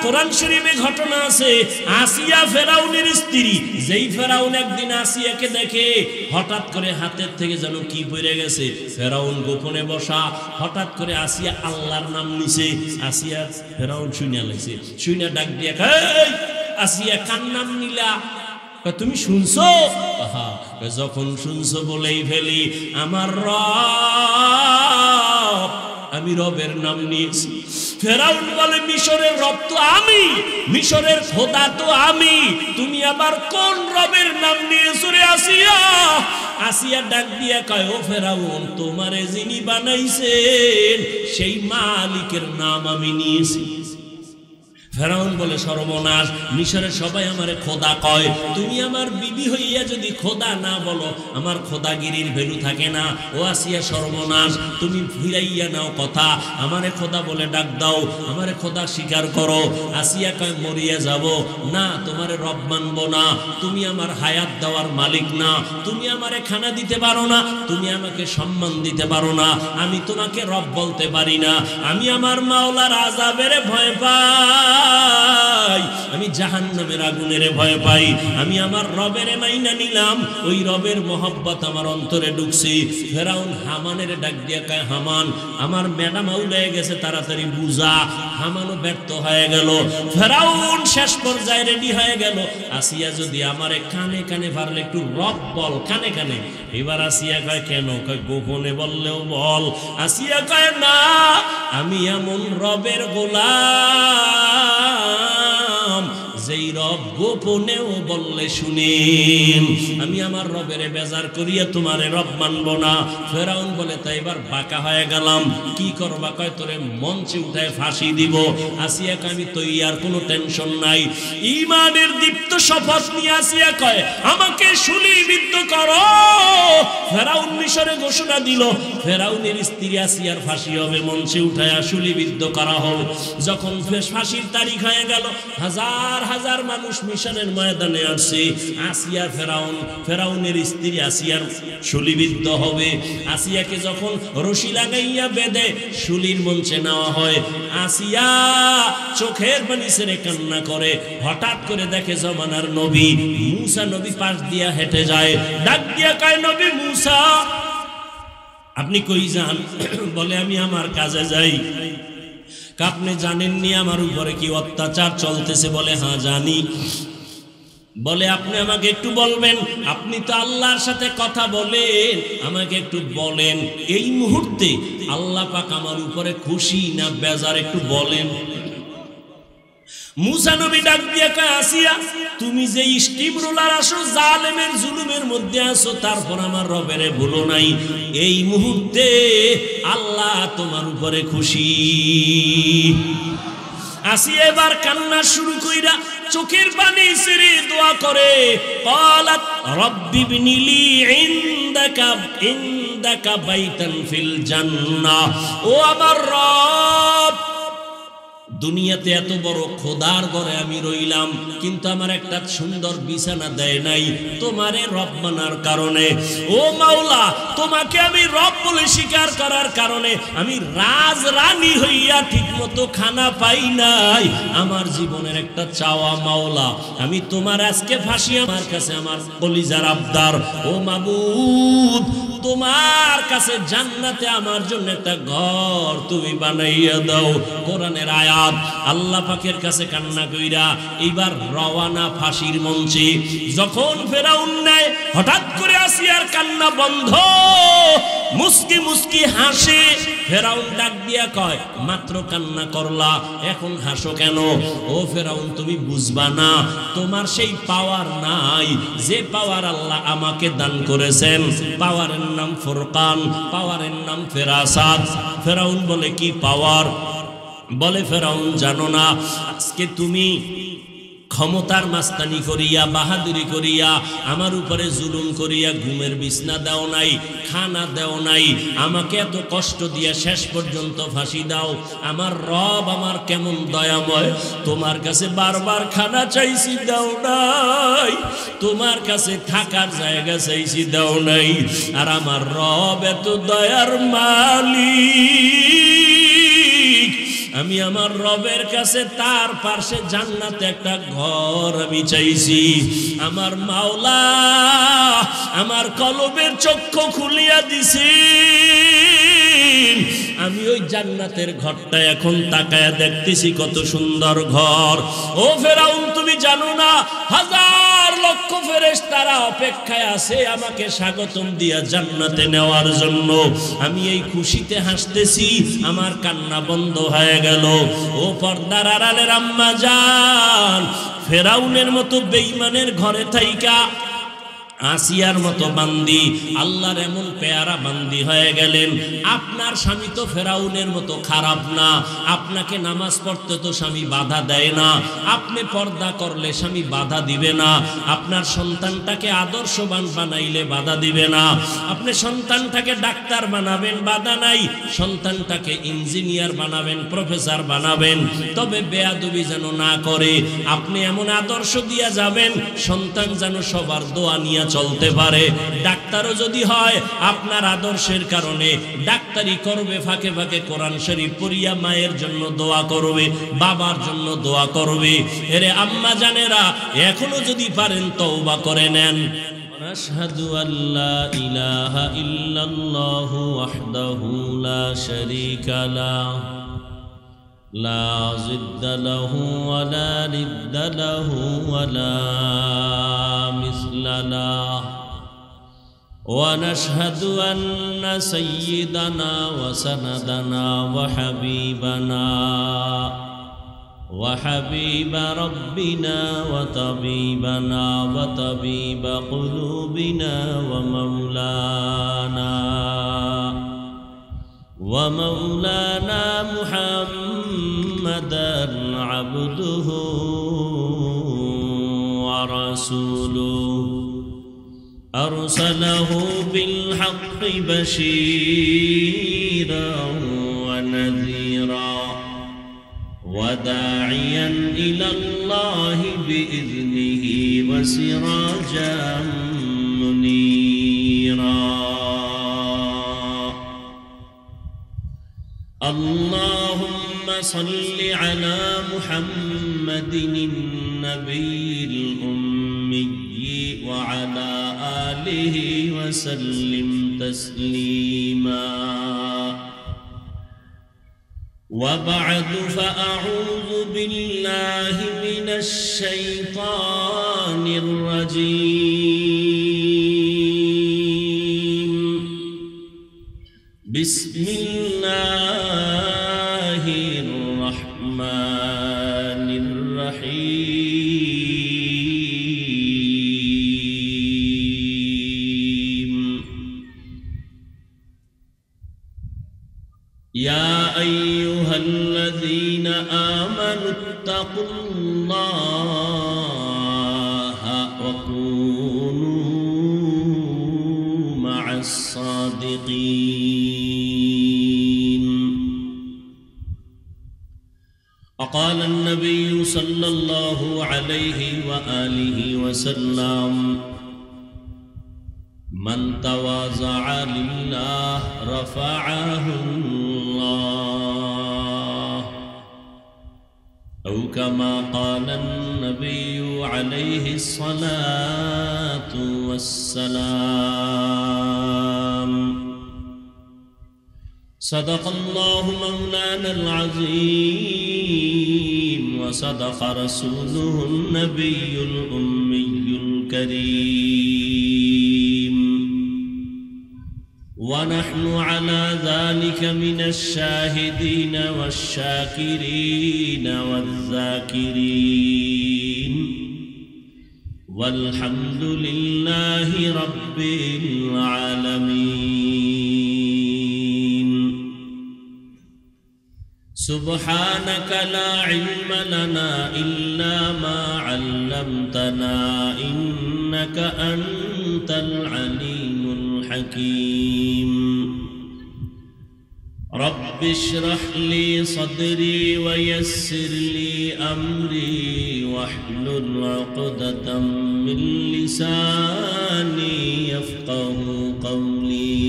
কোরআন শরীফে ঘটনা আছে, আসিয়া ফেরাউনের স্ত্রী, যেই ফেরাউন একদিন আসিয়াকে দেখে হঠাৎ করে হাতের থেকে যেন কি পড়ে গেছে, ফেরাউন গোপনে বসা, হঠাৎ করে আসিয়া আল্লাহর নাম নিছে, আসিয়া ফেরাউন শুনে লাইছে, শুনে ডাক দিয়া কয় আসিয়া কার নাম নিলা? তুমি শুনছো? যখন শুনছো বলেই ফেলি, আমার রব, আমি রবের নাম নিয়েছি। ফেরাউন বলে মিশরের রব তো আমি, মিশরের খোদা তো আমি, তুমি আবার কোন রবের নাম নিয়েছো রে আসিয়া? আসিয়া ডাক দিয়া কয় ও ফেরাউন, তোমারে যিনি বানাইছেন সেই মালিকের নাম আমি নিয়েছি। ফেরাউন বলে সর্বনাশ, মিশরের সবাই আমারে খোদা কয়, তুমি আমার বিবি হইয়া যদি খোদা না বলো আমার খোদাগিরির ভ্যালু থাকে না। ও আসিয়া সর্বনাশ, তুমি ফিরাইয়া নাও কথা, আমারে খোদা বলে ডাক দাও, আমারে খোদা স্বীকার করো। আসিয়া কয় মরিয়া যাব না, তোমারে রব মানবো না, তুমি আমার হায়াত দেওয়ার মালিক না, তুমি আমারে খানা দিতে পারো না, তুমি আমাকে সম্মান দিতে পারো না, আমি তোমাকে রব বলতে পারি না, আমি আমার মাওলার আযাবের ভয় পাই, আমি জাহান্নামের আগুনের ভয় পাই, আমি আমার রবের মাইনা নিলাম, ওই রবের মহব্বত আমার অন্তরে ঢুকছে। ফেরাউন হামানের ডাক দিয়া কয় হামান, আমার ম্যাডাম আউলায় গেছে, তাড়াতাড়ি বুঝা। হামানও ব্যর্থ হয়ে গেল, ফেরাউন শেষ পর্যায়ে রেডি হয়ে গেল, আসিয়া যদি আমারে কানে কানে পারলে একটু রব বল, কানে কানে। এবার আসিয়া কয় কেন? কয় গোপনে বললেও বল। আসিয়া কয় না, আমি এমন রবের গোলাম যেই রব গোপনেও বললে শুনেন, আমি আমার রবের বেজার করিয়া তোমারে রব মানব না। ফেরাউন বলে তাই এবার বাঁকা হয়ে গেলাম, কি করবা? কয় তোরে মঞ্চে উঠায় ফাঁসি দিব। আসিয়া কয় আমি তৈয়ার, কোনো টেনশন নাই। ঈমানের দীপ্ত শপথ নিয়ে আসিয়া কয় আমাকে শুলিবিদ্ধ করো। ফেরাউন মিশরে ঘোষণা দিল ফেরাউনের স্ত্রী আসিয়ার ফাঁসি হবে, মঞ্চে উঠায় শুলিবিদ্ধ করা হবে। যখন ফাঁসির তারিখ হয়ে গেল, হাজার হাজার মানুষ মিশরের ময়দানে আসছে, আসিয়া ফেরাউনের স্ত্রী আসিয়ার শুলিবিদ্ধ হবে। আসিয়াকে যখন রশি লাগাইয়া বেঁধে শুলির মঞ্চে নেওয়া হয়, আসিয়া চোখের পানি ছেড়ে কান্না করে। হঠাৎ করে দেখে জমানার নবী মুসা নবী পাশ দিয়া হেঁটে যায়, ডাক দিয়া কয় নবী মুসা আপনি কই যান? বলে আমি আমার কাজে যাই। আপনি জানেননি আমার উপরে কি অত্যাচার চলতেছে? বলে হ্যাঁ জানি। বলে আপনি আমাকে একটু বলবেন, আপনি তো আল্লাহর সাথে কথা বলেন, আমাকে একটু বলেন এই মুহূর্তে আল্লাহ পাক আমার উপরে খুশি না বেজার, একটু বলেন। মুসা নবী ডাক দিয়ে কয় আসিয়া তুমি যে স্টিম রোলার আসো, জালেমের জুলুমের মধ্যে আসো, তারপর আমার রবেরে ভুলো নাই, এই মুহূর্তে আল্লাহ তোমার উপরে খুশি। আসিয়া এবার কান্না শুরু কইরা চোখের পানি ছেড়ে দোয়া করে, ক্বালাত রব্বি বিনিলি ইনদাকা বাইতান ফিল জান্নাহ, ও আমার রব দুনিয়াতে এত বড় খোদার ঘরে আমি রইলাম, কিন্তু আমার একটা সুন্দর বিছানা দেয় নাই তোমারে রব মানার কারণে। ও মাওলা, তোমাকে আমি রব বলে স্বীকার করার কারণে আমি রাজরানী হইয়া ঠিক মতো খানা পাই নাই। আমার জীবনের একটা চাওয়া মাওলা, আমি তোমার আজকে ফাঁসি আমার কাছে আমার কলিজার আবদার। ও মাবুদ, তোমার কাছে জান্নাতে আমার জন্য একটা ঘর তুমি বানাইয়া দাও। কোরআনের আয়াত। আল্লাহ পাকের কাছে কান্না কইরা এইবার রওয়ানা ফাঁসির মঞ্চে। যখন ফেরাউন নেয়, হঠাৎ করে আসিয়ার কান্না বন্ধ, মুস্কি মুস্কি হাসে। ফেরাউন ডাক দিয়া কয় মাত্র কান্না করলা, এখন হাসো কেন? ও ফেরাউন তুমি বুঝবা না, তোমার সেই পাওয়ার নাই যে পাওয়ার আল্লাহ আমাকে দান করেছেন। পাওয়ারের নাম ফুরকান, পাওয়ারের নাম ফেরাসাত। ফেরাউন বলে কি পাওয়ার? বলে ফেরাউন জানো না, আজকে তুমি ক্ষমতার মাস্তানি করিয়া বাহাদুরি করিয়া আমার উপরে জুলুম করিয়া ঘুমের বিছনা দাও নাই, খানা দাও নাই, আমাকে এত কষ্ট দিয়া শেষ পর্যন্ত ফাঁসি দাও। আমার রব আমার কেমন দয়াময়, তোমার কাছে বারবার খানা চাইছি দাও নাই, তোমার কাছে থাকার জায়গা চাইছি দাও নাই। আর আমার রব এত দয়ার মালিক, আমি আমার রবের কাছে তার পাশে জান্নাতে একটা ঘর আমি চাইছি। আমার মাওলা আমার কলবের চক্ষু খুলিয়া দিছি, আমি ওই জান্নাতের ঘরটা এখন তাকায়া দেখতেছি কত সুন্দর ঘর। ও ফেরাউন, তুমি জানো না হাজার লক্ষ ফেরেশতারা অপেক্ষায় আছে আমাকে স্বাগতম দিয়া জান্নাতে নেওয়ার জন্য। আমি এই খুশিতে হাসতেছি, আমার কান্না বন্ধ হয়ে গেল। ও পর্দার আড়ালের আম্মা জান, ফেরাউনের মতো বেঈমানের ঘরে থাইকা আসিয়ার মতো বান্দি আল্লাহর এমন পেয়ারা বান্দি হয়ে গেলেন। আপনার স্বামী তো ফেরাউনের মতো খারাপ না, আপনাকে নামাজ পড়তে তো স্বামী বাধা দেয় না, আপনি পর্দা করলে স্বামী বাধা দিবে না, আপনার সন্তানটাকে আদর্শবান বানাইলে বাধা দিবে না, আপনি সন্তানটাকে ডাক্তার বানাবেন বাধা নাই, সন্তানটাকে ইঞ্জিনিয়ার বানাবেন প্রফেসর বানাবেন, তবে বেয়াদবি যেন না করে। আপনি এমন আদর্শ দিয়া যাবেন সন্তান যেন সবার দোয়া নিয়ে চলতে পারে। ডাক্তারও যদি হয় আপনার আদর্শের কারণে ডাক্তারি করবে, ফাঁকে ফাঁকে কোরআন শরীফ পড়িয়া মায়ের জন্য দোয়া করবে, বাবার জন্য দোয়া করবে। এরে আম্মা জানেরা, এখনো যদি পারেন তওবা করে নেন। আশহাদু আল্লা ইলাহা ইল্লাল্লাহু ওয়াহদাহু লা শারীকা লাহু লা জিদ্দা লাহু ওয়া লা নিদ্দা লাহু ওয়া লা মিসলা লাহু ওয়া নাশহাদু আন্না সাইয়্যিদানা ওয়া সানাদানা ওয়া হাবিবানা ওয়া হাবিবা রাব্বিনা ওয়া তাবিবানা ওয়া তাবিবা কুলুবিনা ওয়া মাওলানা ومولانا محمدا عبده ورسوله أرسله بالحق بشيرا ونذيرا وداعيا إلى الله بإذنه وسراجا منيرا اللهم صل على محمد النبي الأمي وعلى آله وسلم تسليما وبعد فأعوذ بالله من الشيطان الرجيم بسم الله الرحمن الرحيم يا أيها الذين آمنوا اتقوا الله وكونوا مع الصادقين وقال النبي صلى الله عليه وآله وسلم من تواضع لله رفعه الله أو كما قال النبي عليه الصلاة والسلام صدق الله مولانا العظيم وصدق رسوله النبي الأمي الكريم ونحن على ذلك من الشاهدين والشاكرين والذاكرين والحمد لله رب العالمين سبحانك لا علم لنا إلا ما علمتنا إنك أنت العليم الحكيم رب اشرح لي صدري ويسر لي أمري واحلل عقدة من لساني يفقه قولي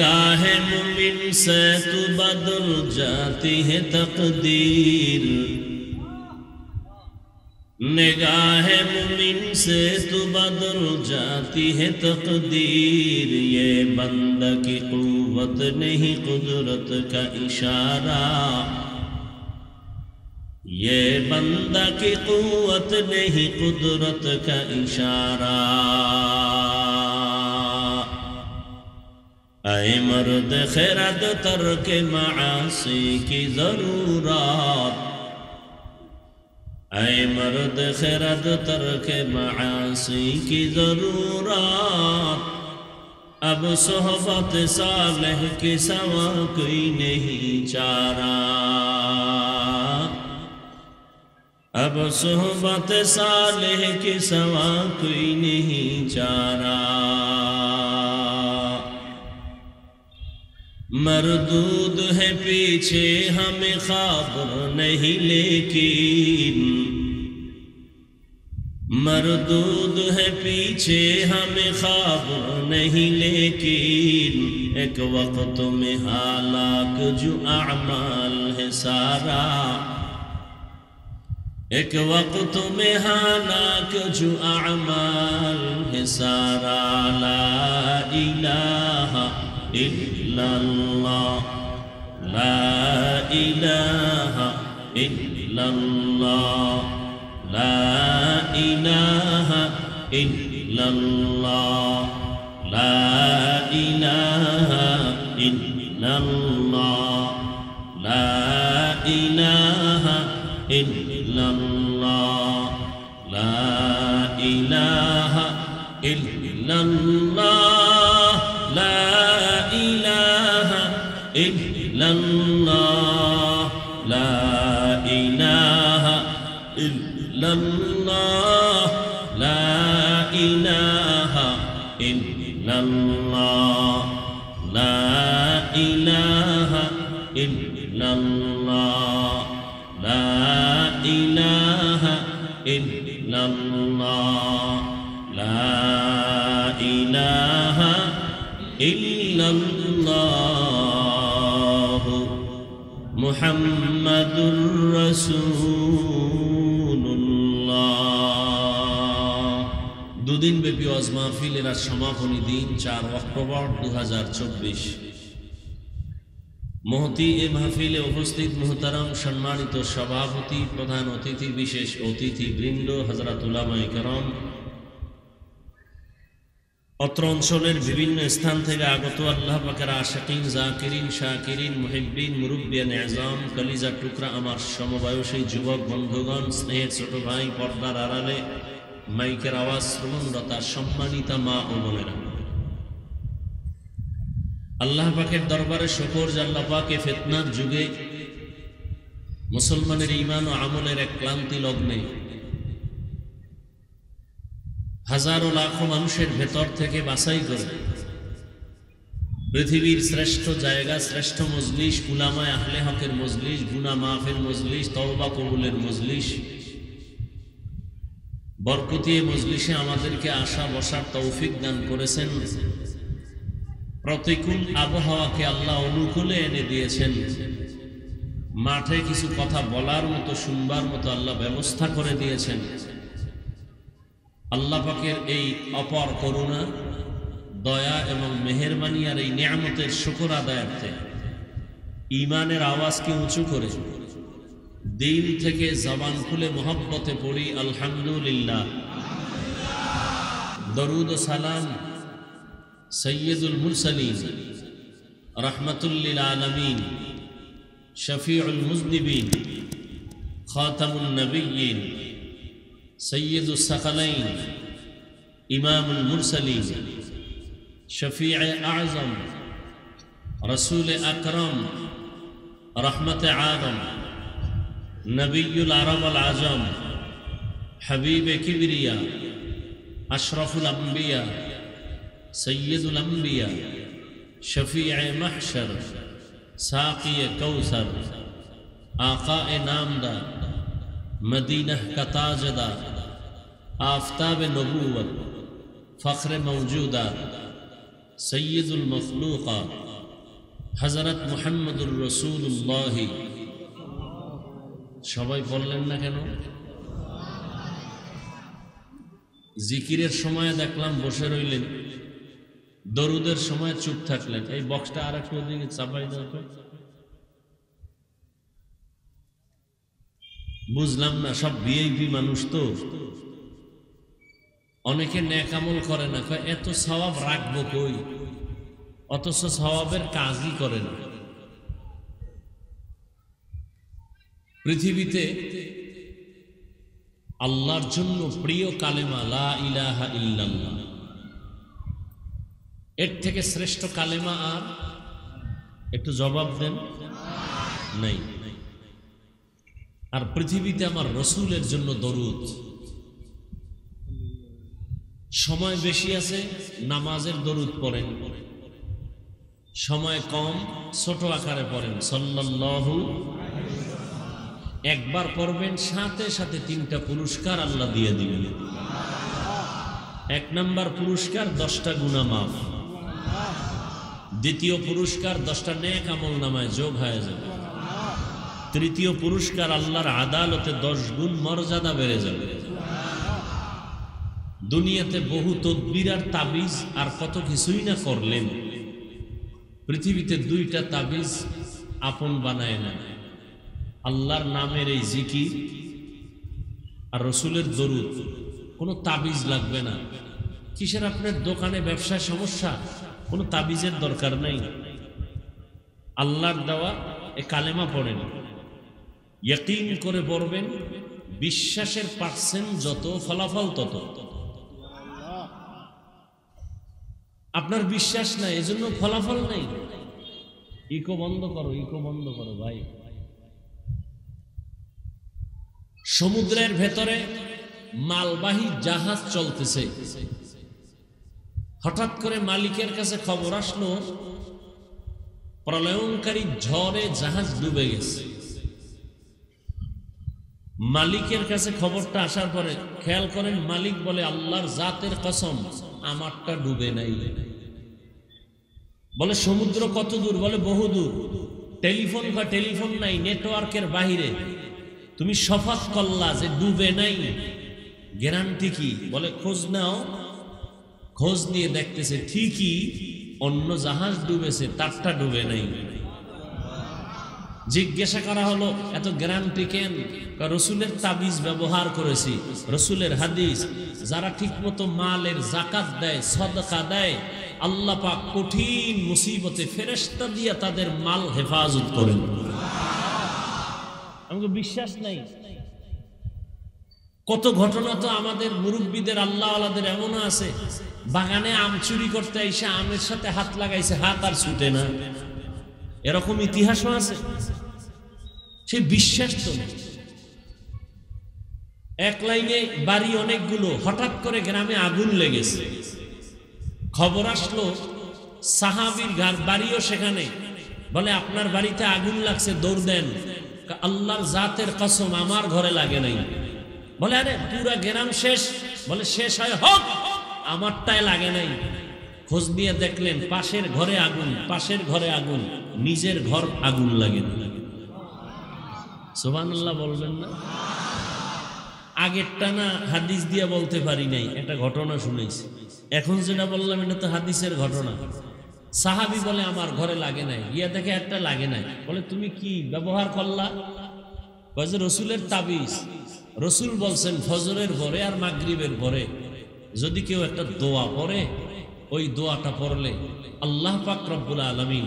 निगाह मुमिन से तू बदल जाती है तकदीर, निगाह मुमिन से तू बदल जाती है तकदीर। ये बंदा की कुव्वत नहीं कुदरत का इशारा, ये बंदा की कुव्वत नहीं कुदरत का इशारा। ऐ मर्द खैरत तर्क मासी की जरूरत, ऐ मर्द खैरत तर्क मासी की जरूरत। अब सोहबत सालेह के सवा कोई नहीं चारा, अब सोहबत सालेह के सवा कोई नहीं चारा। मरदूद है पीछे हमें खबर नहीं लेकिन, मरदूद है पीछे हमें खबर नहीं लेकिन। एक वक्त में हालाक जो अमाल है सारा, एक वक्त में हालाक जो अमाल है सारा। ला इलाहा इल्लल्लाह, ला इलाहा इल्लल्लाह, ला इलाहा इल्लल्लाह, ला इलाहा इल्लल्लाह, ला इलाहा इल्लल्लाह, ला इलाहा इल्लल्लाह, ला इलाहा इल्लल्लाह, ला इलाहा इल्लल्लाह, ला इलाहा इल्लल्लाह, ला इलाहा इल्लल्लाह, ला इलाहा इल्लल्लाह, ला इलाहा इल्लल्लाह मुहम्मदुर রাসূলুল্লাহ। দুদিন ব্যাপী ওয়াজ মাহফিলের আজ সমাপনী দিন 4 অক্টোবর 2024। মহতি এ মাহফিলে উপস্থিত মুহতারাম সম্মানিত সভাপতি, প্রধান অতিথি, বিশেষ অতিথি বৃন্দ, হযরত উলামায়ে কেরাম, অত্র অঞ্চলের বিভিন্ন স্থান থেকে আগত আল্লাহ পাকের আশিকিন, জাকিরিন, শাকিরিন, মুহিব্বিন, মুরব্বিয়ান আযম, কলিজার টুকরা আমার সমবয়সী যুবক বন্ধুগণ, স্নেহের ছোট ভাই, পর্দার আড়ালে মাইকের আওয়াজ শ্রবণরতা সম্মানিতা মা ও বোনেরা, আল্লাহ পাকের দরবারে শুকর যে আল্লাহ পাক এই ফিতনার যুগে মুসলমানের ঈমান ও আমলের এক ক্লান্তি লগ্নে হাজারো লাখো মানুষের ভেতর থেকে বাছাই করে পৃথিবীর শ্রেষ্ঠ জায়গা, শ্রেষ্ঠ মজলিস, উলামায়ে আহলে হকের মজলিস, গুনাহ মাফের মজলিস, তওবা কবুলের মজলিস, বরকতি মজলিসে আমাদেরকে আসা বসার তৌফিক দান করেছেন। প্রতিকূল আবহাওয়াকে আল্লাহ অনুকূলে এনে দিয়েছেন। মাঠে কিছু কথা বলার মতো, শুনবার মতো আল্লাহ ব্যবস্থা করে দিয়েছেন। আল্লাহ পাকের এই অপার করুণা, দয়া এবং মেহেরবানি আর এই নিয়ামতের শুকর আদায়ার্থে ঈমানের আওয়াজকে উঁচু করে দিল থেকে জবান খুলে মহব্বতে পড়ি আলহামদুলিল্লাহ। দরুদ ও সালাম সৈয়দুল মুরসালিন, রহমাতুল লিল আলামিন, শফিউল মুজনিবিন, খাতামুন নবিয়্যিন, সৈয়দুস সাকালাইন, ইমামুল মুরসালিন, শফিউ আযম, রাসূল আকরাম, রহমতে আদম, নবিয়ুল আরব আল আজম, হাবিবে কিবরিয়া, আশরাফুল আম্বিয়া, সৈয়দুল আম্বিয়া, শফিউ মাহশর, সাকিয়ে কৌসর, আকায়ে নামদার, मदीना का ताजदार, आफताब नबूवत, फ़ख्र मौजूदा, सय्यदुल मखलूक़ात, হযরত মুহাম্মদুর রাসূলুল্লাহ সবাই বললেন না কেন? জিকিরের সময় দেখলাম বসে রইলেন, দরুদের সময় চুপ থাকলেন। এই বক্সটা আর একটু ওদিকে চাপাই দাও তো। বুঝলাম না, সব ভিআইপি মানুষ তো, অনেকে নেক আমল করে না, এত সওয়াব রাখবো কই, অথচ সওয়াবের কাজই করে না। পৃথিবীতে আল্লাহর জন্য প্রিয় কালেমা লা ইলাহা ইল্লাল্লাহ, এর থেকে শ্রেষ্ঠ কালেমা আর একটু জবাব দেন নাই। আর পৃথিবীতে আমার রসুলের জন্য দরুদ। সময় বেশি আছে, নামাজের দরুদ পড়েন, সময় কম, ছোট আকারে পড়েন সাল্লাল্লাহু। একবার পড়বেন, সাথে সাথে 3টা পুরস্কার আল্লাহ দিয়ে দিবেন। 1 নাম্বার পুরস্কার 10টা গুনাহ মাফ, দ্বিতীয় পুরস্কার 10টা নেক আমল নামায় যোগ হয়ে যাবে, তৃতীয় পুরস্কার আল্লাহর আদালতে 10 গুণ মর্যাদা বেড়ে যাবে। দুনিয়াতে বহু তদবির আর তাবিজ আর কত কিছুই না করলেন, পৃথিবীতে 2টা তাবিজ আপন বানায় না, আল্লাহর নামের এই জিকির আর রসুলের দরুদ। কোনো তাবিজ লাগবে না। কিসের আপনার দোকানে ব্যবসায় সমস্যা, কোনো তাবিজের দরকার নাই, আল্লাহর দেওয়া এ কালেমা পড়েন, ইয়াকিন করে পড়বেন, বিশ্বাসের পার্সেন্ট যত ফলাফল তত। আপনার বিশ্বাস নাই, এজন্য ফলাফল নাই। ইকো বন্ধ করো, ইকো বন্ধ করো ভাই। সমুদ্রের ভেতরে মালবাহী জাহাজ চলতেছে, হঠাৎ করে মালিকের কাছে খবর আসলো প্রলয়ঙ্কারী ঝড়ে জাহাজ ডুবে গেছে। মালিকের কাছে খবরটা আসার পরে খেয়াল করেন, মালিক বলে আল্লাহর জাতের কসম আমারটা ডুবে নাই। বলে সমুদ্র কত দূর? বলে বহু দূর। টেলিফোন বা টেলিফোন নাই, নেটওয়ার্কের বাহিরে। তুমি শপথ করলা যে ডুবে নাই, গ্যারান্টি কি? বলে খোঁজ নাও। খোঁজ নিয়ে দেখতেছে ঠিকই অন্য জাহাজ ডুবেছে, তারটা ডুবে নাই। জিজ্ঞাসা করা হলো এত গ্যারান্টি কেন? রসুলের তাবিজ ব্যবহার করেছি, রসুলের হাদিস। যারা ঠিক মতো মালের যাকাত দেয়, সদকা দেয়, আল্লাহ পাক কঠিন মুসিবতে ফেরেশতা দিয়ে তাদের মাল হেফাজত করেন। আমাকে বিশ্বাস নাই। কত ঘটনা তো আমাদের মুরব্বীদের, আল্লাহ আলাদের এমনও আছে, বাগানে আম চুরি করতে এসে আমের সাথে হাত লাগাইছে, হাত আর ছুটে না। এরকম ইতিহাসও আছে। সেই বিশ্বাস তো এক লাইনে বাড়ি অনেকগুলো, হঠাৎ করে গ্রামে আগুন লেগেছে। খবর আসলো সাহাবীর বাড়িও সেখানে। বলে আপনার বাড়িতে আগুন লাগছে, দৌড় দেন। আল্লাহর জাতের কসম আমার ঘরে লাগে নাই। বলে আরে পুরা গ্রাম শেষ। বলে শেষ হয় হোক, আমারটায় লাগে নাই। খোঁজ নিয়ে দেখলেন পাশের ঘরে আগুন, পাশের ঘরে আগুন, নিজের ঘর আগুন লাগে না। সুবহানাল্লাহ বলবেন না? আগেরটা না হাদিস দিয়ে বলতে পারি নাই, একটা ঘটনা শুনেছি। এখন যেটা বললাম এটা তো হাদিসের ঘটনা। সাহাবী বলে আমার ঘরে লাগে নাই, গিয়া দেখে একটা লাগে নাই। বলে তুমি কি ব্যবহার করলা? বলে রসুলের তাবিজ। রসুল বলছেন ফজরের পরে আর মাগরিবের পরে যদি কেউ একটা দোয়া পড়ে, ওই দোয়াটা পড়লে আল্লাহ পাক রব্বুল আলামিন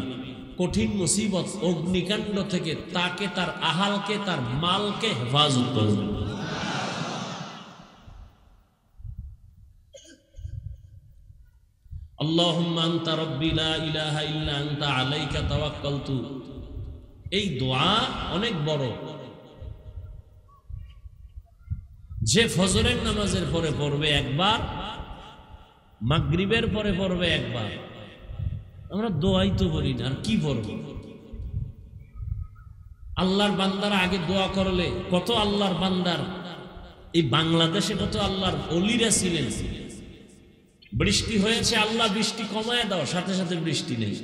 কঠিন মুসিবত, অগ্নিকাণ্ড থেকে তাকে, তার আহালকে, তার মালকে হেফাজত করবেন। আল্লাহুম্মা আনতা রাব্বি লা ইলাহা ইল্লা আনতা আলাইকা তাওয়াক্কালতু। এই দোয়া অনেক বড়। যে ফজরের নামাজের পরে পড়বে একবার, মাগরিবের পরে পড়বে একবার। আমরা দোয়াই তো করি না, আর কি পড়ব? আল্লাহর বান্দারা আগে দোয়া করলে কত আল্লাহর বান্দার, এই বাংলাদেশে কত আল্লাহর ওলিরা ছিলেন। বৃষ্টি হয়েছে, আল্লাহ বৃষ্টি কমায় দাও, সাথে সাথে বৃষ্টি নেই।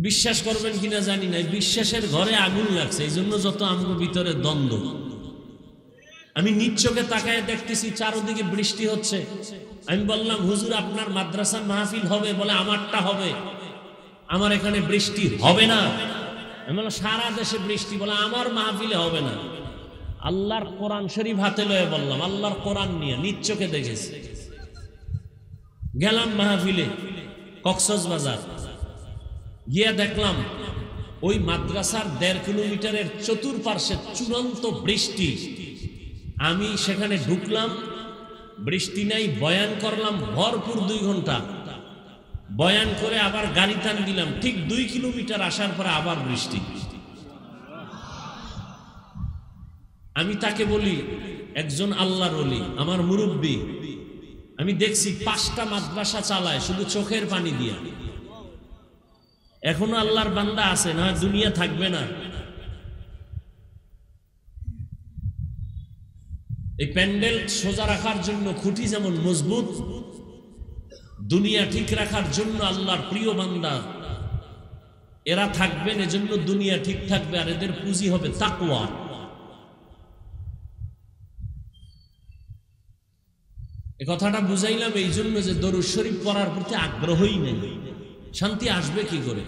বিশ্বাস করবেন কিনা জানি না, বিশ্বাসের ঘরে আগুন লাগছে, এই জন্য যত আমগো ভিতরে দ্বন্দ্ব। আমি নিজ চোখে তাকায় দেখতেছি চারদিকে বৃষ্টি হচ্ছে। আমি বললাম, হুজুর আপনার মাদ্রাসা মাহফিল হবে? বলে আমারটা হবে, আমার এখানে বৃষ্টি হবে না। আমি বললাম সারা দেশে বৃষ্টি, বলে আমার মাহফিলে হবে না। আল্লাহর কোরআন শরীফ হাতে লয়ে বললাম, আল্লাহর কোরআন নিয়ে নিজ চোখে দেখেছি। গেলাম মাহফিলে কক্সবাজার, গিয়ে দেখলাম ওই মাদ্রাসার 1.5 কিলোমিটারের চতুর্পার্শ্বে চূড়ান্ত বৃষ্টি। আমি সেখানে ঢুকলাম, বৃষ্টি নাই, বয়ান করলাম ভরপুর 2 ঘন্টা। বয়ান করে আবার গাড়ি টান দিলাম, ঠিক 2 কিলোমিটার আসার পরে আবার বৃষ্টি। আমি তাকে বলি, একজন আল্লাহর ওলি, আমার মুরব্বী, আমি দেখছি 5টা মাদ্রাসা চালায় শুধু চোখের পানি দিয়া। এখনো আল্লাহর বান্দা আছে না, দুনিয়া থাকবে না। এই প্যান্ডেল সোজা রাখার জন্য খুঁটি যেমন মজবুত, দুনিয়া ঠিক রাখার জন্য আল্লাহর প্রিয় বান্দা এরা থাকবেন, এজন্য দুনিয়া ঠিক থাকবে। আর এদের পুঁজি হবে তাকওয়া। এ কথাটা বুঝাইলাম এই জন্য যে দরুদ শরীফ পড়ার প্রতি আগ্রহই নেই, শান্তি আসবে কি করে?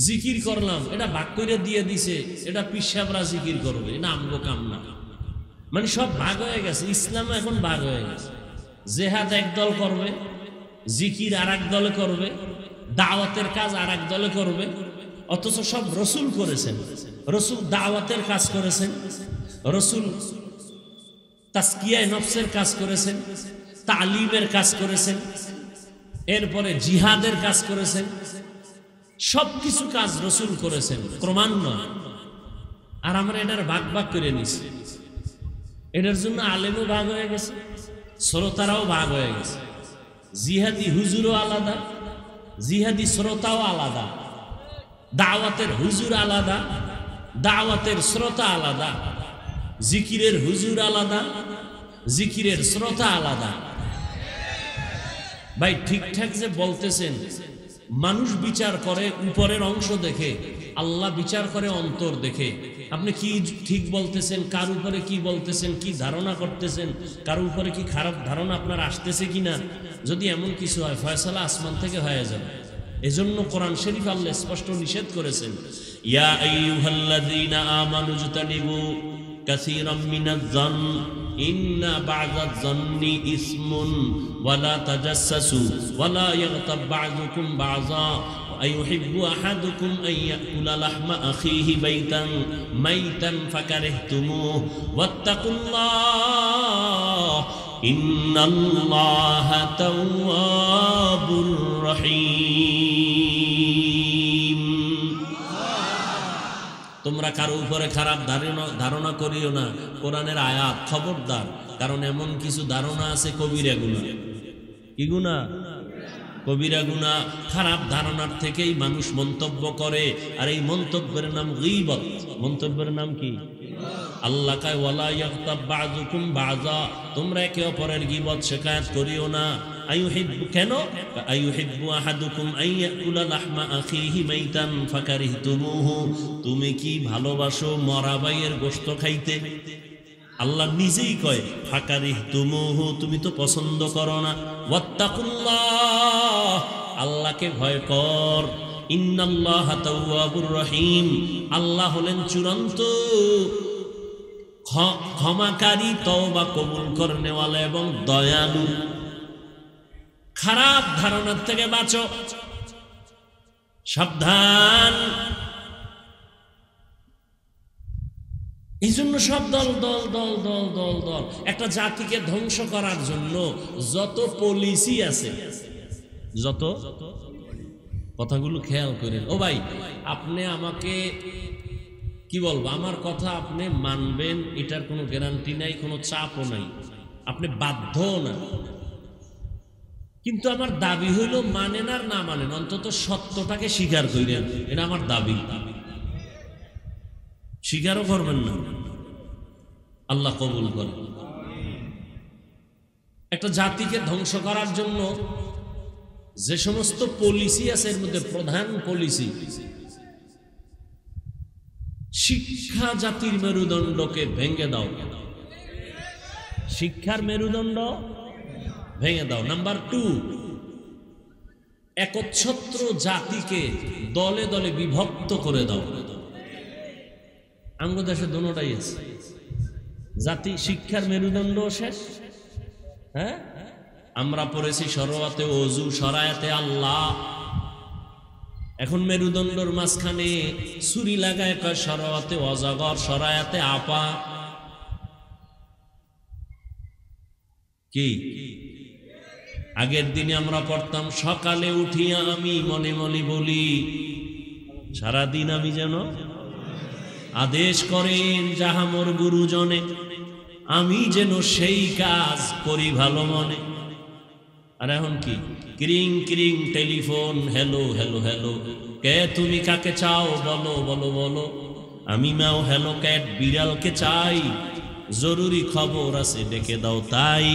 জিকির করলাম, এটা ভাগ করে দিয়ে দিছে, এটা পিসাবরা জিকির করবে, এটা আমগো কাম না। মানে সব ভাগ হয়ে গেছে, ইসলাম এখন ভাগ হয়ে গেছে। জেহাদ এক দল করবে, জিকির আর এক দলে করবে, দাওয়াতের কাজ আর এক দলে করবে। অথচ সব রসুল করেছেন। রসুল দাওয়াতের কাজ করেছেন, রসুল তাসকিয়ায়ে নফসের কাজ করেছেন, তালিমের কাজ করেছেন, এরপরে জিহাদের কাজ করেছেন। সবকিছু কাজ রসুল করেছেন, ক্রমান্বয়ে। আর আমরা এটার ভাগ ভাগ করে নিছি। এটার জন্য আলেমও ভাগ হয়ে গেছে, শ্রোতারাও ভাগ হয়ে গেছে। জিহাদি হুজুরও আলাদা, জিহাদি শ্রোতাও আলাদা, দাওয়াতের হুজুর আলাদা, দাওয়াতের শ্রোতা আলাদা, জিকিরের হুজুর আলাদা, জিকিরের শ্রোতা আলাদা। ভাই ঠিকঠাক যে বলতেছেন, মানুষ বিচার করে উপরের অংশ দেখে, আল্লাহ বিচার করে অন্তর দেখে। আপনি কি ঠিক বলতেছেন, কার উপরে কি বলতেছেন, কি ধারণা করতেছেন, কার উপরে কি খারাপ ধারণা আপনার আসতেছে কিনা, যদি এমন কিছু হয় ফয়সালা আসমান থেকে হয়ে যাবে। এজন্য কোরআন শরীফ আল্লাহ স্পষ্ট নিষেধ করেছেন, ইয়া আইয়ুহাল্লাযীনা আমানু ইজতানিবু কাসীরাম মিনাজ-যন ইন্না বা'যাজ-যন্নি ইসমুন ওয়ালা তাজাসসু ওয়ালা ইয়াগতাব বা'যুকুম বা'যা আইয়ুহিব্বু আহাদুকুম আন ইয়াকুলা লাহমা আখিহি মাইতান ফাকারিহতুমুহু ওয়াত্তাকুল্লাহ ইন্নাল্লাহা তাওয়াবুর রহিম। তোমরা কারো উপরে খারাপ ধারণা করিও না, কোরআনের আয়াত, খবরদার। কারণ এমন কিছু ধারণা আছে কবিরা গুনাহ। কি গুনাহ? কবিরা গুনাহ। খারাপ ধারণার থেকেই মানুষ মন্তব্য করে, আর এই মন্তব্যের নাম গীবত। মন্তব্যের নাম কি? আল্লাহ কয় ওয়ালা ইয়াগতাব বা'যুকুম বা'যা, তোমরা একে অপরের গীবত শিকায়াত করিও না। আইয়ুহিব্বু, কেন? আইয়ুহিব্বু আহাদুকুম আন ইয়াকুলা লাহমা আখিহি মাইতান ফাকারিহতুমুহু, তুমি কি ভালোবাসো মরা ভাইয়ের গোশত খাইতে? আল্লাহ নিজেই কয় ফাকারিহতুমুহু, তুমি তো পছন্দ করো না। ওয়াত্তাকুল্লাহ, আল্লাহকে ভয় কর। ইন্নাল্লাহা তাওয়াবুর রহিম, আল্লাহ হলেন চূড়ান্ত ক্ষমাকারী, তওবা কবুল করনেওয়ালা এবং দয়ালু। খারাপ ধারণার থেকে বাঁচো, সাবধান। এই জন্য সব দল দল দল দল দল দল একটা জাতিকে ধ্বংস করার জন্য যত পলিসি আছে, যত কথাগুলো খেয়াল করেন। ও ভাই, আপনি আমাকে কি বলবো, আমার কথা আপনি মানবেন এটার কোনো গ্যারান্টি নাই, কোনো চাপও নাই, আপনি বাধ্য না। কিন্তু আমার দাবি হইল মানেন আর না মানেন, অন্তত সত্যটাকে স্বীকার করেন, এটা আমার দাবি। স্বীকারও করবেন না, আল্লাহ কবুল করেন। একটা জাতিকে ধ্বংস করার জন্য যে সমস্ত পলিসি আছে এর মধ্যে প্রধান পলিসি শিক্ষা জাতির মেরুদণ্ডকে ভেঙে দাও, শিক্ষার মেরুদণ্ড ভেঙে দাও। নাম্বার 2, একচ্ছত্র জাতিকে দলে দলে বিভক্ত করে দাও। আমাদের দেশে দুটোটাই আছে, জাতি শিক্ষার মেরুদণ্ড শেষ। হ্যাঁ, আমরা পড়েছি সরওয়াতে ওযু সরায়াতে আল্লাহ, এখন মেরুদণ্ডর মাঝখানে ছুরি লাগায় কয় সরওয়াতে অজগর সরায়াতে আপা। কি আগের দিনে আমরা পড়তাম সকালে উঠিয়া আমি মনে মনে বলি, সারাদিন আমি যেন আদেশ করেন যাহা মোর গুরুজনে, আমি যেন সেই কাজ করি ভালো মনে। আর এখন কি ক্রিং ক্রিং টেলিফোন, হ্যালো হ্যালো হ্যালো, কে তুমি কাকে চাও বলো বলো বলো, আমি ম্যাও হ্যালো ক্যাট বিড়ালকে চাই, জরুরি খবর আছে ডেকে দাও তাই।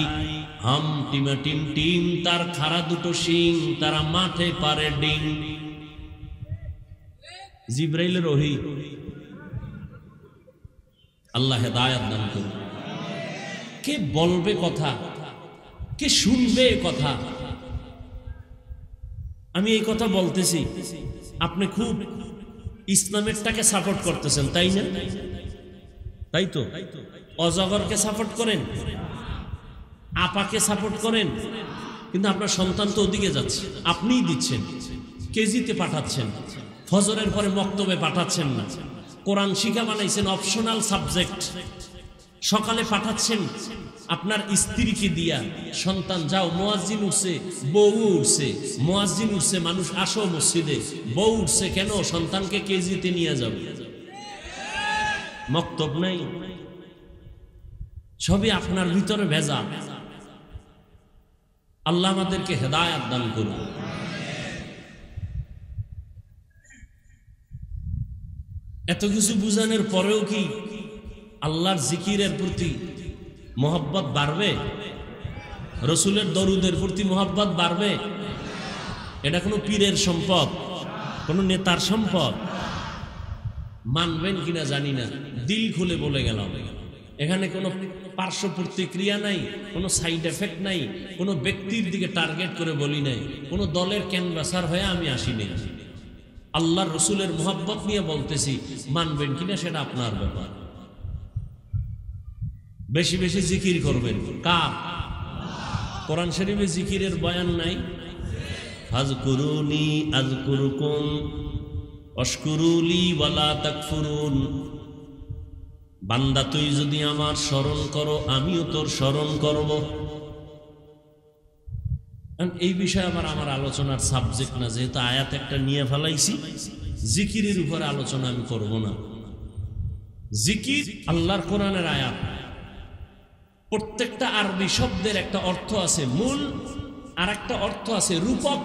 হাম টিমা টিম টিম, তার খাড়া দুটো শিং, তারা মাঠে পারে ডিং। জিব্রাইলের ওহী। আল্লাহ হেদায়েত দান করুন। কে বলবে কথা, কে শুনবে কথা? আমি এই কথা বলতেছি, আপনি খুব ইসলামেরটাকে সাপোর্ট করতেছেন, তাই না? তাই তো। অজগরকে সাপোর্ট করেন, আপাকে সাপোর্ট করেন, কিন্তু আপনার সন্তান তো ওদিকে যাচ্ছে, আপনিই দিচ্ছেন, কেজিতে পাঠাচ্ছেন, ফজরের পরে মক্তবে পাঠাচ্ছেন না, কোরআন শিক্ষা বানাইছেন অপশনাল সাবজেক্ট, সকালে পাঠাচ্ছেন আপনার স্ত্রীকে দিয়া, সন্তান যাও, মুয়াজ্জিন উঠছে, বউ উঠছে, মুয়াজ্জিন উঠছে, মানুষ আসো মসজিদে, বউ উঠছে, কেন? সন্তানকে কেজিতে নিয়ে যাবে, মক্তব নাই, সবই আপনার ভিতরে ভেজা। আল্লাহ আমাদেরকে হেদায়েত দান করুন। এত কিছু বুঝানোর পরেও কি আল্লাহর জিকিরের প্রতি মোহাব্বত বাড়বে? রসুলের দরুদের প্রতি মোহাব্বত বাড়বে? এটা কোনো পীরের সম্পদ, কোনো নেতার সম্পদ। মানবেন কিনা জানি না, দিল খুলে বলে গেলাম। এখানে কোনো পার্শ্ব প্রতিক্রিয়া নাই, কোনো সাইড এফেক্ট নাই, কোনো ব্যক্তির দিকে টার্গেট করে বলি নাই, কোনো দলের ক্যানভাসার হয়ে আমি আসিনি। আল্লাহর রসুলের মোহাব্বত নিয়ে বলতেছি, মানবেন কিনা সেটা আপনার ব্যাপার। বেশি বেশি জিকির করবেন। কার? কোরআন শরীফে জিকিরের বয়ান নাই? ফাজকুরুনি আযকুরুকুম ওয়াশকুরুলি ওয়ালা তাকফুরুন। বান্দা তুই যদি আমার স্মরণ করো, আমিও তোর স্মরণ করব। এই বিষয়ে আমার আলোচনার সাবজেক্ট না, যেহেতু আয়াত একটা নিয়ে ফেলাইছি, জিকিরের উপরে আলোচনা আমি করব না। জিকির আল্লাহর কোরআনের আয়াত, প্রত্যেকটা আরবি শব্দের একটা অর্থ আছে মূল, আর একটা অর্থ আছে রূপক।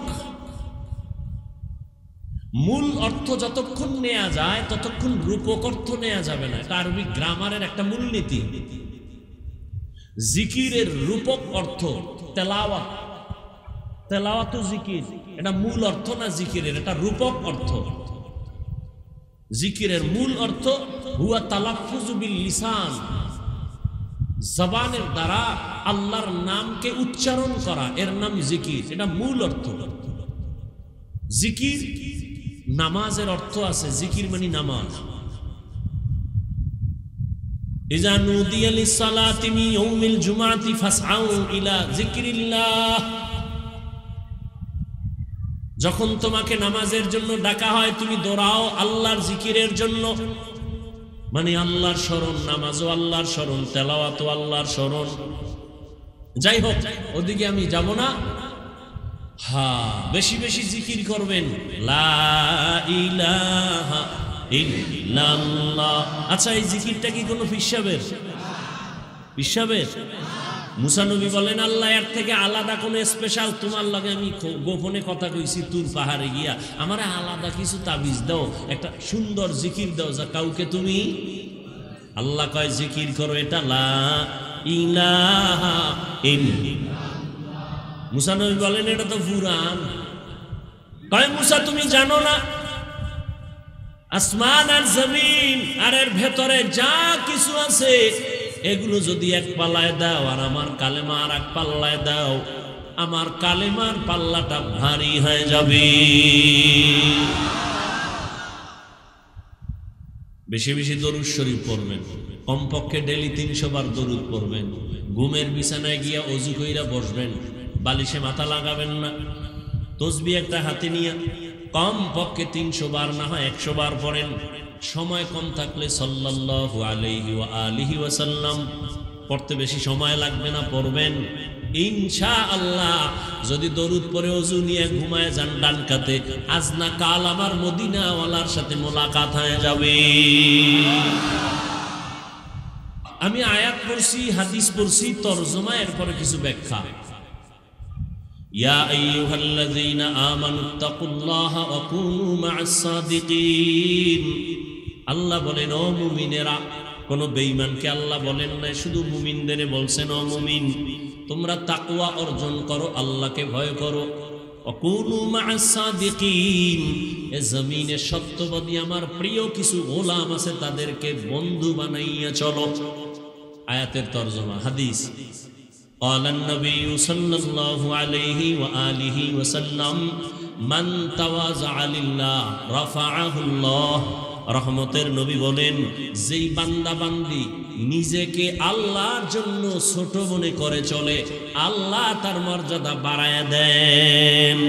মূল অর্থ যতক্ষণ নেওয়া যায় ততক্ষণ রূপক অর্থ নেওয়া যাবে না, এটা আরবি গ্রামারের একটা মূলনীতি। জিকিরের রূপক অর্থ তেলাওয়াত, তেলাওয়াত জিকির, এটা মূল অর্থ না জিকিরের, এটা রূপক অর্থ। জিকিরের মূল অর্থ হুয়া তালাফফুযু বিল লিসান, জবানের দ্বারা আল্লাহর নামকে উচ্চারণ করা, এর নাম জিকির, এটা মূল অর্থ। জিকির নামাজের অর্থ আছে, জিকির মানে নামাজ। ইযা নুদিয়া লিস-সালাতি মিন ইয়াউমিল জুমআতি ফাসআউ ইলা যিকরিল্লাহ। যখন তোমাকে নামাজের জন্য ডাকা হয়, তুমি দৌড়াও আল্লাহর জিকিরের জন্য। মানে আল্লাহর স্মরণ, নামাজও আল্লাহর স্মরণ, তেলাওয়াতও আল্লাহর স্মরণ। যাই হোক, ওদিকে আমি যাব না। হ্যাঁ, বেশি বেশি জিকির করবেন, লা ইলাহা ইল্লাল্লাহ। আচ্ছা, এই জিকিরটা কি কোনো পিসাবের? পিসাবের? মুসা নবী বলেন, আল্লাহ এর থেকে আলাদা কোনো স্পেশাল তোমার লাগে আমি গোপনে কথা কইছি তুর পাহাড়ে গিয়া, আমার আলাদা কিছু তাবিজ দাও, একটা সুন্দর জিকির দাও যা কাউকে তুমি। আল্লাহ কয় জিকির করো, এটা লা ইলাহা ইল্লাল্লাহ। মুসা নবী বলেন, এটা তো পুরাণ। কয় মুসা তুমি জানো না আসমান আর জমিন আর এর ভেতরে যা কিছু আছে এগুলো যদি এক পাল্লায় দাও আর আমার কালেমা আর এক পাল্লায় দাও, আমার কালেমার পাল্লাটা ভারী হয়ে যাবে। বেশি বেশি দরুদ শরীফ পড়বেন, কমপক্ষে ডেইলি 300 বার দরুদ পড়বেন। ঘুমের বিছানায় গিয়া অজু কইরা বসবেন, বালিশে মাথা লাগাবেন না। তসবিহ একটা হাতে নিয়ে কমপক্ষে 300 বার না হয় 100 বার পড়েন। সময় কম থাকলে সাল্লাল্লাহু আলাইহি ওয়া আলিহি ওয়াসাল্লাম পড়তে বেশি সময় লাগবে না, পড়বেন ইনশাআল্লাহ। যদি দরুদ পড়ে ওযু নিয়ে ঘুমায় যান ডান কাতে, আজ না কাল আমার মদিনাওয়ালার সাথে মোলাকাত হয়ে যাবে। আমি আয়াত পড়ছি, হাদিস পড়ছি, তরজমা, এরপরে কিছু ব্যাখ্যা। ইয়া আইয়ুহাল্লাযীনা আমানুত্তাকুল্লাহা ওয়া কুনু মা'আস সাদিকিন। আল্লাহ বলেন ও মুমিনেরা, কোন বেঈমানকে আল্লাহ বলেন না, শুধু মুমিনদের বলছেন ও মুমিন তোমরা তাকওয়া অর্জন করো, আল্লাহকে ভয় করো। ওয়া কুনু মা'আস সাদিকিন, এ জমিনে সত্যবাদী আমার প্রিয় কিছু গোলাম আছে, তাদেরকে বন্ধু বানাইয়া চলো। আয়াতের তরজমা। হাদিস قال النبي صلى الله عليه وآله وسلم من تواضع لله رفعه الله। রহমতের নবী বলেন, যেই বান্দা বান্দি নিজেকে আল্লাহর জন্য ছোট মনে করে চলে, আল্লাহ তার মর্যাদা বাড়ায় দেন।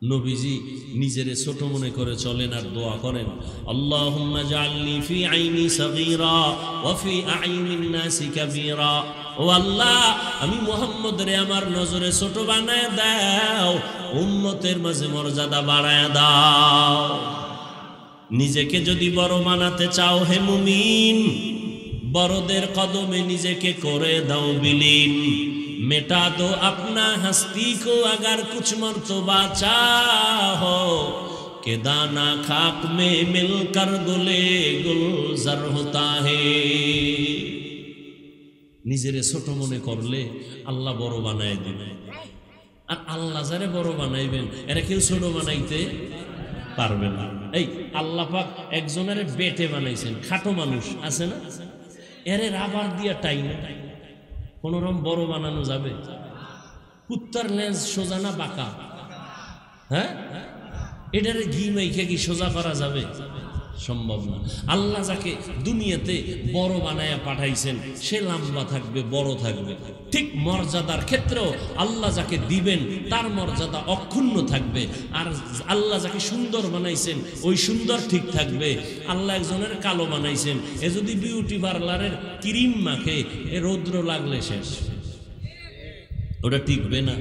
নবীজি নিজেরে ছোট মনে করে চলেন আর দোয়া করেন, আল্লাহুম্মা জাআলনি ফি আইনি সাগীরা ওয়া ফি আইনিন নাসি কাবীরা। ও আল্লাহ, আমি মুহাম্মদরে আমার নজরে ছোট বানায় দাও, উম্মতের মাঝে মর্যাদা বাড়ায় দাও। নিজেকে যদি বড় বানাতে চাও হে মুমিন, বড়দের কদমে নিজেকে করে দাও বিলীন। मिटा दो अपना हस्ती को अगर कुछ मर्तबा चाहो, के दाना खाक में मिलकर गुले गुलजार होता है। নিজেরে ছোট মনে করলে আল্লাহ বড় বানায় দিবেন, আর আল্লাহ যারে বড় বানাইবেন এরা কেউ ছোট বানাইতে পারবে না। এই আল্লাহ পাক একজনের বেটে বানাইছেন, খাটো মানুষ আছে না, এরে রাবার দিয়া টাইনা কোনরকম বড় বানানো যাবে? কুত্তার লেজ সোজা না বাঁকা? হ্যাঁ, এটারে ঘি মাইখে কি সোজা করা যাবে? সম্ভব না। আল্লাহ যাকে দুনিয়াতে বড় বানায়া পাঠাইছেন সে লম্বা থাকবে, বড় থাকবে। ঠিক মর্যাদার ক্ষেত্রেও আল্লাহ যাকে দিবেন তার মর্যাদা অক্ষুণ্ণ থাকবে, আর আল্লাহ যাকে সুন্দর বানাইছেন ওই সুন্দর ঠিক থাকবে। আল্লাহ একজনের কালো বানাইছেন, এ যদি বিউটি পার্লারের ক্রিম মাখে এ রৌদ্র লাগলে শেষ, ওটা টিকবে না।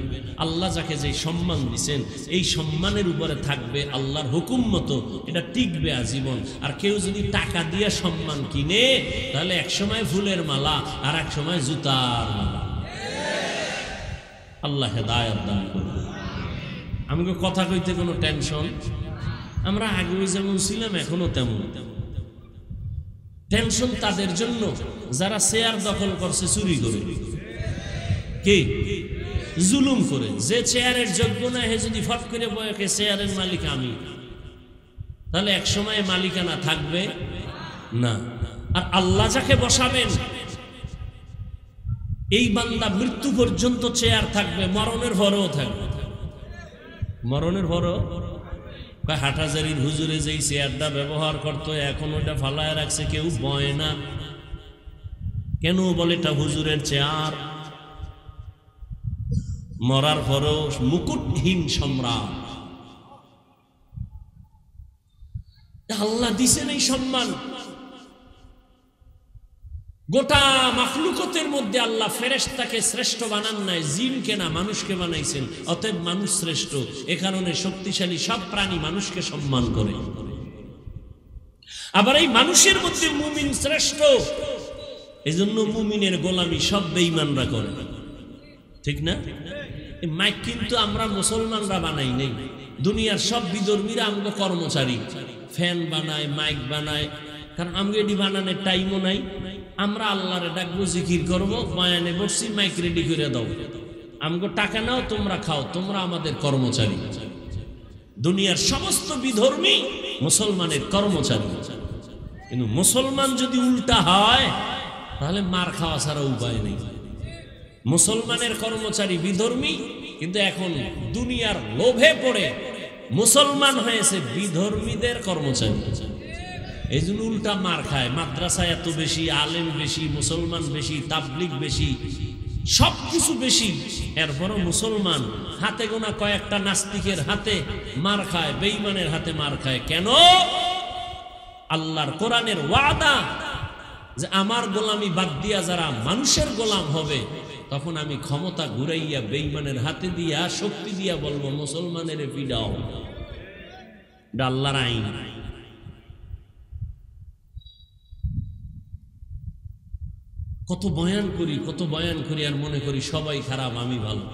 আল্লাহ যাকে যে সম্মান দিছেন এই সম্মানের উপরে থাকবে আল্লাহর হুকুম মতো, এটা টিকবে আজীবন। আর কেউ যদি টাকা দিয়ে সম্মান কিনে তাহলে একসময় ফুলের মালা আর এক সময় জুতার মালা। আল্লাহ হেদায়েত দান করবে। আমাকে কথা কইতে কোনো টেনশন, আমরা আগেও যেমন ছিলাম এখনো তেমন। টেনশন তাদের জন্য যারা চেয়ার দখল করছে চুরি করে, কি জুলুম করে। যে চেয়ারের যোগ্য না হে যদি ফট করে বয়কে চেয়ারের মালিক আমি, তাহলে এক সময় মালিকানা থাকবে না। আর আল্লাহ যাকে বসাবেন এই বান্দা মৃত্যু পর্যন্ত চেয়ার থাকবে, মরণের ভরও থাকবে। মরণের ভরও হাটাজারির হুজুরে যেই চেয়ারটা ব্যবহার করতো এখন ওটা ফালায় রাখছে, কেউ বয় না। কেন বলে এটা হুজুরের চেয়ার? মরার পরেও মুকুটহীন সম্রাট। আল্লাহ দিছেন এই সম্মান। গোটা মাখলুকতের মধ্যে আল্লাহ ফেরেশতাকে শ্রেষ্ঠ বানান নাই, জিনকে না, মানুষকে বানাইছেন। অতএব মানুষ শ্রেষ্ঠ। এ কারণে শক্তিশালী সব প্রাণী মানুষকে সম্মান করে। আবার এই মানুষের মধ্যে মুমিন শ্রেষ্ঠ, এজন্য মুমিনের গোলামি সব বেঈমানরা করে, ঠিক না? মাইক কিন্তু আমরা মুসলমানরা বানাই নেই, দুনিয়ার সব বিধর্মীরা আমাকে কর্মচারী, ফ্যান বানায়, মাইক বানায়। কারণ আমাকে এটি বানানোর টাইমও নাই। আমরা আল্লাহরে ডাকবো, জিকির করবো, বয়ানে বসছি, মাইক রেডি করে দাও। আমগো টাকা নাও, তোমরা খাও, তোমরা আমাদের কর্মচারী। দুনিয়ার সমস্ত বিধর্মী মুসলমানের কর্মচারী। কিন্তু মুসলমান যদি উল্টা হয় তাহলে মার খাওয়া ছাড়া উপায় নেই। মুসলমানের কর্মচারী বিধর্মী, কিন্তু এখন দুনিয়ার লোভে পড়ে মুসলমান হয়েছে বিধর্মীদের কর্মচারী। এই জন্য উল্টা মার খায়। মাদ্রাসা এত বেশি, আলেম বেশি, মুসলমান বেশি, তাবলিগ বেশি, সবকিছু বেশি, এরপরও মুসলমান হাতে গোনা কয়েকটা নাস্তিকের হাতে মার খায়, বেঈমানের হাতে মার খায়। কেন? আল্লাহর কোরআনের ওয়াদা যে আমার গোলামি বাদ দিয়া যারা মানুষের গোলাম হবে, তখন আমি ক্ষমতা ঘুরাইয়া বেঈমানের হাতে দিয়া শক্তি দিয়া বলবো মুসলমানের পিডাও। এটা আল্লাহর আইন। কত বয়ান করি আর মনে করি সবাই খারাপ, আমি ভালো।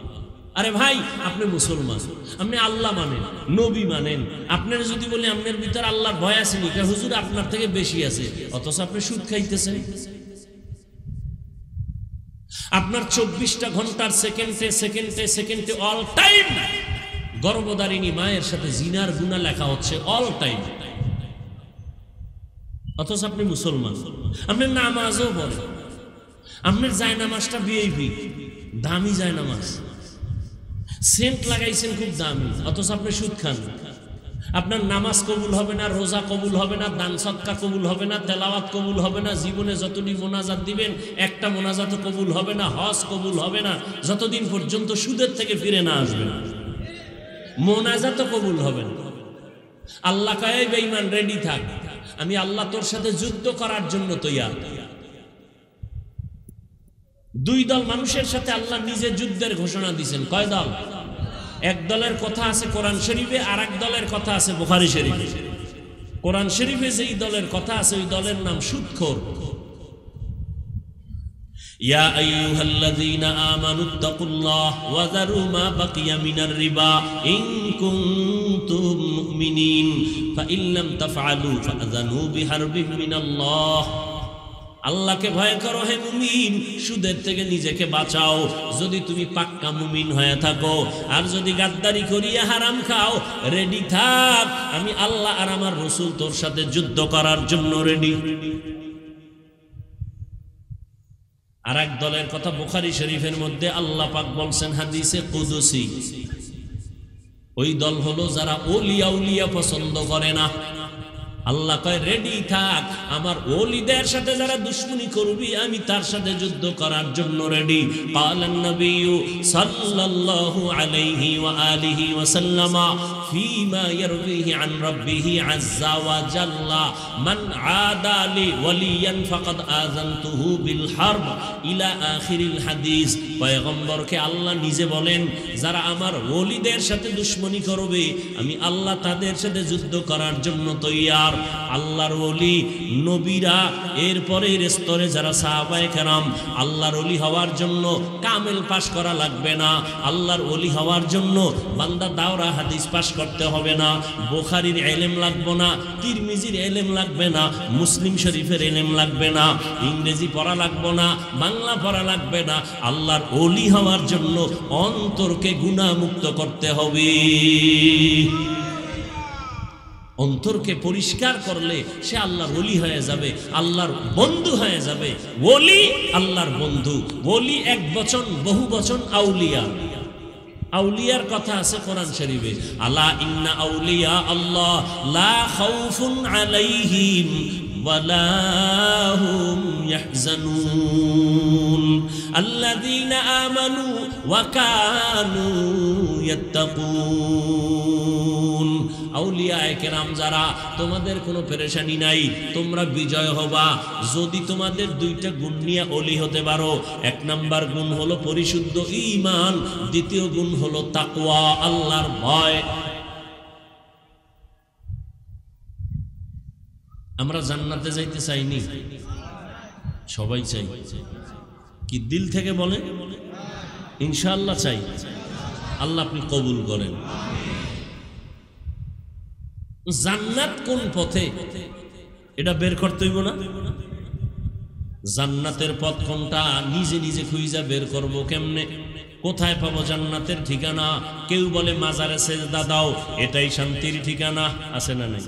আরে ভাই, আপনি মুসলমান, আপনি আল্লাহ মানেন, নবী মানেন, আপনার যদি বলি আপনার ভিতরে আল্লাহর ভয় আছে নি, হুজুর আপনার থেকে বেশি আছে, অথচ আপনি সুদ খাইতেছেন। আপনার 24টা ঘন্টার সেকেন্ডে অল টাইম গর্ভধারিণী মায়ের সাথে জিনার গুনাহ লেখা হচ্ছে অল টাইম, অথচ আপনি মুসলমান। আপনি নামাজও পড়েন, আপনার জায়নামাজটা ভিআইপি, দামি জায়নামাজ, সেন্ট লাগাইছেন খুব দামি, অথচ আপনি সুদ খান। আপনার নামাজ কবুল হবে না, রোজা কবুল হবে না, দান সদকা কবুল হবে না, তেলাওয়াত কবুল হবে না, জীবনে যতদিন মোনাজাত দিবেন একটা মোনাজাতও কবুল হবে না, হজ কবুল হবে না যতদিন পর্যন্ত সুদের থেকে ফিরে না আসবেন, মোনাজাতও কবুল হবে না। আল্লাহ কয় বেঈমান রেডি থাক, আমি আল্লাহ তোর সাথে যুদ্ধ করার জন্য তৈয়ার। দুই দল মানুষের সাথে আল্লাহ নিজে যুদ্ধের ঘোষণা দিয়েছেন। কয় দল? এক দলের কথা আছে কোরআন শরীফে, আর এক দলের কথা আছে বুখারী শরীফে। কোরআন শরীফে যেই দলের কথা আছে ওই দলের নাম সুদখোর। ইয়া আইয়ুহাল্লাযীনা আমানুত্তাকুল্লাহ ওয়া যারু মা বাকিয়া মিনার রিবা ইন কুনতুম মুমিনিন ফাইন লাম তাফআলু ফাআযানু বিহারবিন মিনাল্লাহ। আল্লাহকে ভয় করো হে মুমিন, সুদের থেকে নিজেকে বাঁচাও যদি তুমি পাক্কা মুমিন হয়ে থাকো। আর যদি গাদ্দারি করিয়া হারাম খাও, রেডি থাক, আমি আল্লাহ আর আমার রাসূল তোর সাথে যুদ্ধ করার জন্য রেডি। আর এক দলের কথা বুখারী শরীফের মধ্যে আল্লাহ পাক বলছেন হাদিসে কুদসি, ওই দল হলো যারা ওলিয়া উলিয়া পছন্দ করে না। আল্লাহ কয় রেডি থাক, আমার ওলিদের সাথে যারা দুশমনি করবি আমি তার সাথে যুদ্ধ করার জন্য রেডি। ক্বালান নবিয়্যু সাল্লাল্লাহু আলাইহি ওয়া আলিহি ওয়া সাল্লামা ফীমা ইয়ারবিহি আন রাব্বিহি আযজা ওয়া জাল্লা মান আদা লি ওয়ালিয়ান ফাকাদ আযানতুহু বিল হারব ইলা আখিরিল হাদিস। পয়গম্বরকে আল্লাহ নিজে বলেন যারা আমার ওলিদের সাথে দুশমনি করবে আমি আল্লাহ তাদের সাথে যুদ্ধ করার জন্য তৈয়ার। আল্লাহর ওলি নবীরা, এরপরে স্তরে যারা সাহাবায়ে কেরাম, আল্লাহর ওলি হওয়ার জন্য কামেল পাশ করা লাগবে না। আল্লাহর ওলি হওয়ার জন্য বান্দা দাওরা হাদিস পাশ করতে হবে না, বুখারীর ইলম লাগবে না, তিরমিজির ইলম লাগবে না, মুসলিম শরীফের ইলম লাগবে না, ইংরেজি পড়া লাগবে না, বাংলা পড়া লাগবে না। আল্লাহর ওলি হওয়ার জন্য অন্তরকে গুনাহমুক্ত করতে হবে। অন্তরকে পরিষ্কার করলে সে আল্লাহর ওলি হয়ে যাবে, আল্লাহর বন্ধু হয়ে যাবে। ওলি আল্লাহর বন্ধু, ওলি এক বচন বহু বচন আউলিয়া। আউলিয়ার কথা আছে কোরআন শরীফে, আলা ইন্না আউলিয়া আল্লাহ লা খাউফুন আলাইহিম ওয়ালা হুম ইয়াহজানুন আল্লাযীনা আমানু ওয়া কানু ইয়াত্তাকুন। আউলিয়ায়ে কেরাম যারা, তোমাদের কোনো পেরেশানি নাই, তোমরা বিজয় হবা যদি তোমাদের দুইটা গুণ নিয়ে ওলি হতে পারো। এক নাম্বার গুণ হলো পরিশুদ্ধ ঈমান, দ্বিতীয় গুণ হলো তাকওয়া, আল্লাহর ভয়। আমরা জান্নাতে যাইতে চাইনি? সবাই চাই। কি দিল থেকে বলে? ইনশাআল্লাহ চাই। আল্লাহ আপনি কবুল করেন। জান্নাত কোন পথে এটা বের করতে হইব না? জান্নাতের পথ কোনটা নিজে নিজে খুঁজে বের করব কেমনে? কোথায় পাবো জান্নাতের ঠিকানা? কেউ বলে মাজারে সেজদা দাও, এটাই শান্তির ঠিকানা, আছে না নাই?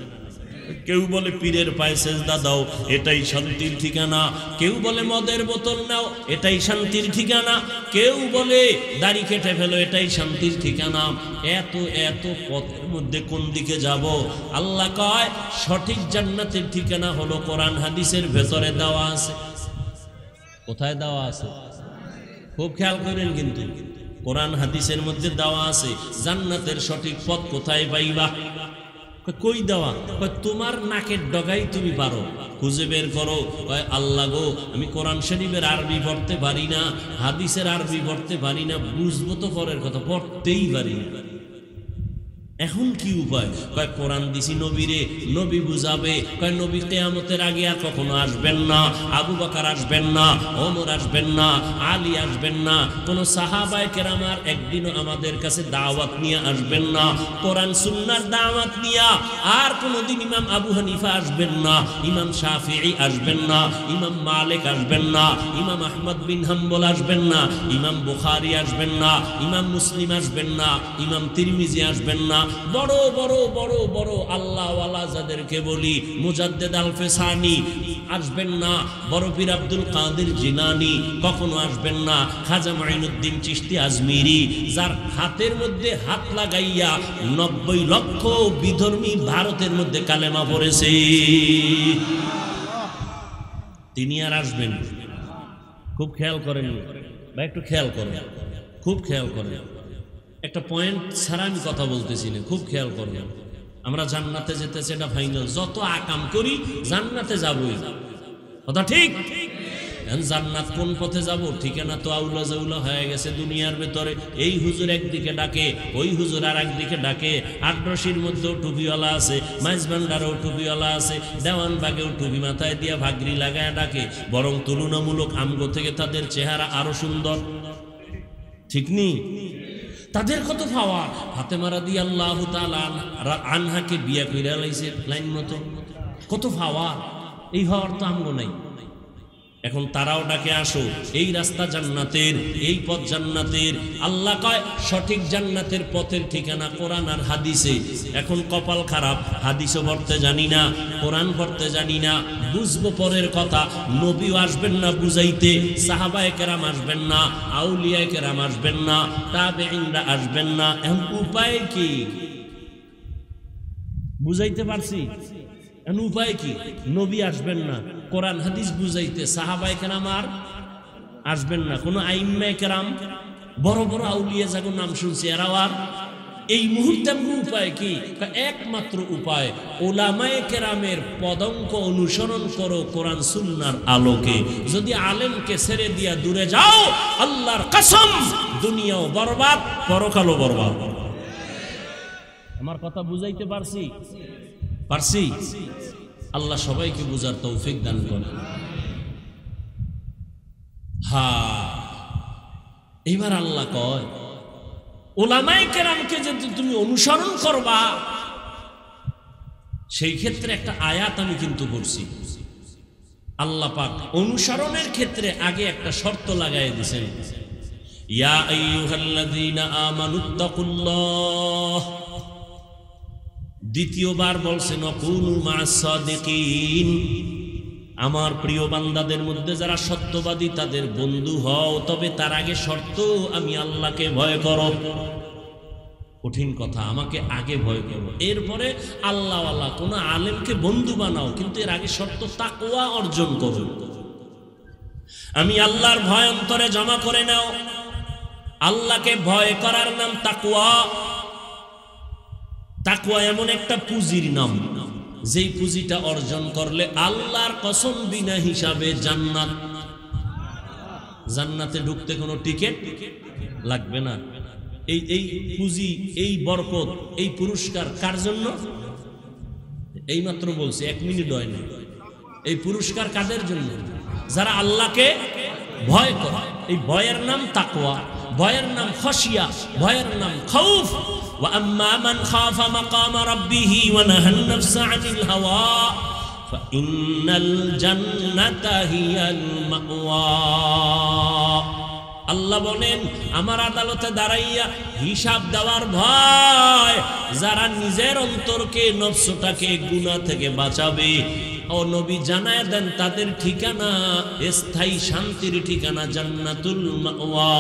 কেউ বলে পীরের পায়ে সেজদা দাও, এটাই শান্তির ঠিকানা। কেউ বলে মদের বোতল নাও, এটাই শান্তির ঠিকানা। কেউ বলে দাড়ি কেটে ফেলো, এটাই শান্তির ঠিকানা। এত এত পথের মধ্যে কোন দিকে যাব? আল্লাহ কয় সঠিক জান্নাতের ঠিকানা হলো কোরআন হাদিসের ভেতরে দেওয়া আছে। কোথায় দেওয়া আছে? খুব খেয়াল করেন, কিন্তু কোরআন হাদিসের মধ্যে দেওয়া আছে জান্নাতের সঠিক পথ কোথায় পাইবা। কই দেওয়া? তোমার নাকের ডগাই তুমি পারো, খুঁজে বের করো। আল্লাহ গো, আমি কোরআন শরীফের আরবি পড়তে পারি না, হাদিসের আরবি পড়তে পারি না, বুঝবো তো পরের কথা, পড়তেই পারি না। এখন কি উপায়? কয় কোরআন দিছি নবীরে, নবী বুঝাবে। কয় নবী কিয়ামতের আগে আর কখনো আসবেন না, আবু বকর আসবেন না, ওমর আসবেন না, আলী আসবেন না, কোন সাহাবায়ে কেরাম আর একদিনও আমাদের কাছে দাওয়াত নিয়ে আসবেন না, কোরআন সুন্নাহর দাওয়াত নিয়ে। আর কোনদিন ইমাম আবু হানিফা আসবেন না, ইমাম শাফিঈ আসবেন না, ইমাম মালিক আসবেন না, ইমাম আহমদ বিন হাম্বল আসবেন না, ইমাম বুখারী আসবেন না, ইমাম মুসলিম আসবেন না, ইমাম তিরমিজি আসবেন না। বড় বড় বড় বড় আল্লাহ ওয়ালা যাদেরকে বলি, মুজাদ্দিদ আল ফেসানি আসবেন না, বড় পীর আব্দুল কাদের জিলানী কখনো আসবেন না, খাজা মাইনুদ্দিন চিশতি আজমিরি, যার হাতের মধ্যে হাত লাগাইয়া 90 লক্ষ বিধর্মী ভারতের মধ্যে কালেমা পড়েছে, তিনি আর আসবেন। খুব খেয়াল করেন বা একটু খেয়াল করেন, খুব খেয়াল করেন। একটা পয়েন্ট ছাড়া আমি কথা বলতেছি না, খুব খেয়াল করবেন। আমরা জান্নাতে যেতেছি, এটা ফাইনাল। যত আকাম করি জান্নাতে যাবই, কথা ঠিক। জান্নাত কোন পথে যাব? ঠিকানা তো আউলা জাউলা হয়ে গেছে দুনিয়ার ভেতরে। এই হুজুর একদিকে ডাকে, ওই হুজুর আর একদিকে ডাকে। আটরশির মধ্যেও টুপিওয়ালা আছে, মাইজভান্ডারেও টুপিওয়ালা আছে, দেওয়ানবাগেও টুপি মাথায় দিয়া ভাগরি লাগায় ডাকে। বরং তুলনামূলক আমগো থেকে তাদের চেহারা আরো সুন্দর, ঠিক নি? তাদের কত পাওয়ার। ফাতেমা রাদিয়াল্লাহু তাআলা আনহাকে বিয়া কইরা লাইছে লাইন মতো, কত পাওয়ার। এই পাওয়ার তো আমগো নাই। এখন তারাও ডাকে আসো, এই রাস্তা জান্নাতের, এই পথ জান্নাতের। আল্লাহ কয় সঠিক জান্নাতের পথের ঠিকানা কোরআন আর হাদিসে। এখন কপাল খারাপ, হাদিসও পড়তে জানি না, কোরআন পড়তে জানি না, বুঝবো পরের কথা। নবীও আসবেন না বুঝাইতে, সাহাবায়ে কেরাম আসবেন না, আউলিয়ায়ে কেরাম আসবেন না, তাবেঈনরা আসবেন না। এখন উপায় কি? বুঝাইতে পারছি? এখন উপায় কি? নবী আসবেন না, কোরআন হাদিস বুঝাইতে সাহাবায়ে কেরাম আর আসবেন না, কোনো আইম্মায়ে কেরাম বড় বড় আউলিয়া যাদের নাম শুনছি এরাও আর। এই মুহূর্তে উপায় কি? একমাত্র উপায় উলামায়ে কেরামের পদঙ্ক অনুসরণ করো কোরআন সুন্নাহর আলোকে। যদি আলেমকে ছেড়ে দিয়া দূরে যাও, আল্লাহর কসম দুনিয়াও বরবাদ, পরকালও বরবাদ। আমার কথা বুঝাইতে পারছি? পারছি? আল্লাহ সবাইকে বুঝার তৌফিক দান করেন। এইবার আল্লাহ কয় উলামায়ে কেরামকে যদি তুমি অনুসরণ করবা, সেই ক্ষেত্রে একটা আয়াত আমি কিন্তু করছি। আল্লাহ পাক অনুসরণের ক্ষেত্রে আগে একটা শর্ত লাগাই দিয়েছেন, ইয়া আইয়ুহাল্লাযীনা আমানুত্তাকুল্লাহ। দ্বিতীয়বার বলছেন ওয়াকুনু মা'আস সাদিকিন। আমার প্রিয় বান্দাদের মধ্যে যারা সত্যবাদী তাদের বন্ধু হও, তবে তার আগে শর্ত আমি আল্লাহকে ভয় করো। কঠিন কথা, আমাকে আগে ভয় করো, এরপরে আল্লাহওয়ালা কোন আলেমকে বন্ধু বানাও, কিন্তু এর আগে শর্ত তাকওয়া অর্জন করো। আমি আল্লাহর ভয় অন্তরে জমা করে নাও। আল্লাহকে ভয় করার নাম তাকওয়া। তাকওয়া এমন একটা পুঁজির নাম, যেই পুঁজিটা অর্জন করলে আল্লাহর কসম বিনা হিসাবে জান্নাত। জান্নাতে ঢুকতে কোনো টিকিট লাগবে না। এই পুঁজি, এই বরকত, এই পুরস্কার কার জন্য? এই মাত্র বলছি, 1 মিনিট হয় না। এই পুরস্কার কাদের জন্য? যারা আল্লাহকে ভয় করে। এই ভয়ের নাম তাকওয়া, ভয়ের নাম খাশিয়া, ভয়ের নাম খাউফ। ওয়া আম্মা মান খাফা মাকাম রাব্বিহি ওয়া নাহান নাফসা আনিল হাওয়া ইন্নাল জান্নাতা হিয়াল মাওয়া। আল্লাহ বলেন আমার আদালতে দাঁড়াইয়া হিসাব দেওয়ার ভয় যারা নিজের অন্তরকে নফসটাকে গুনাহ থেকে বাঁচাবে, ও নবী জানায় দেন তাদের ঠিকানা স্থায়ী শান্তির ঠিকানা জান্নাতুল মাওয়া।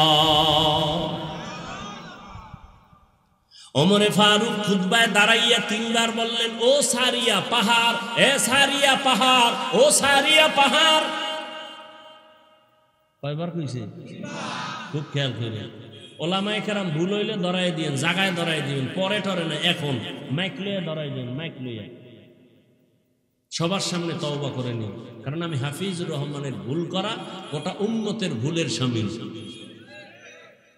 ওমরে ফারুক খুতবায় দাঁড়াইয়া 3 বার বললেন, ও সারিয়া পাহাড়, এ সারিয়া পাহাড়, ও সারিয়া পাহাড়। কয়বার কইছে? খুব খেয়াল করে। ওলামায়ে কেরাম ভুল হইলে ধরাই দিয়েন, জায়গায় ধরাই দিবেন, পরে টরে না, এখন মাইক লইয়া ধরাই দিন, মাইক লইয়া সবার সামনে তওবা করে নিন। কারণ আমি হাফিজুর রহমানের ভুল করা ওটা উম্মতের ভুলের শামিল।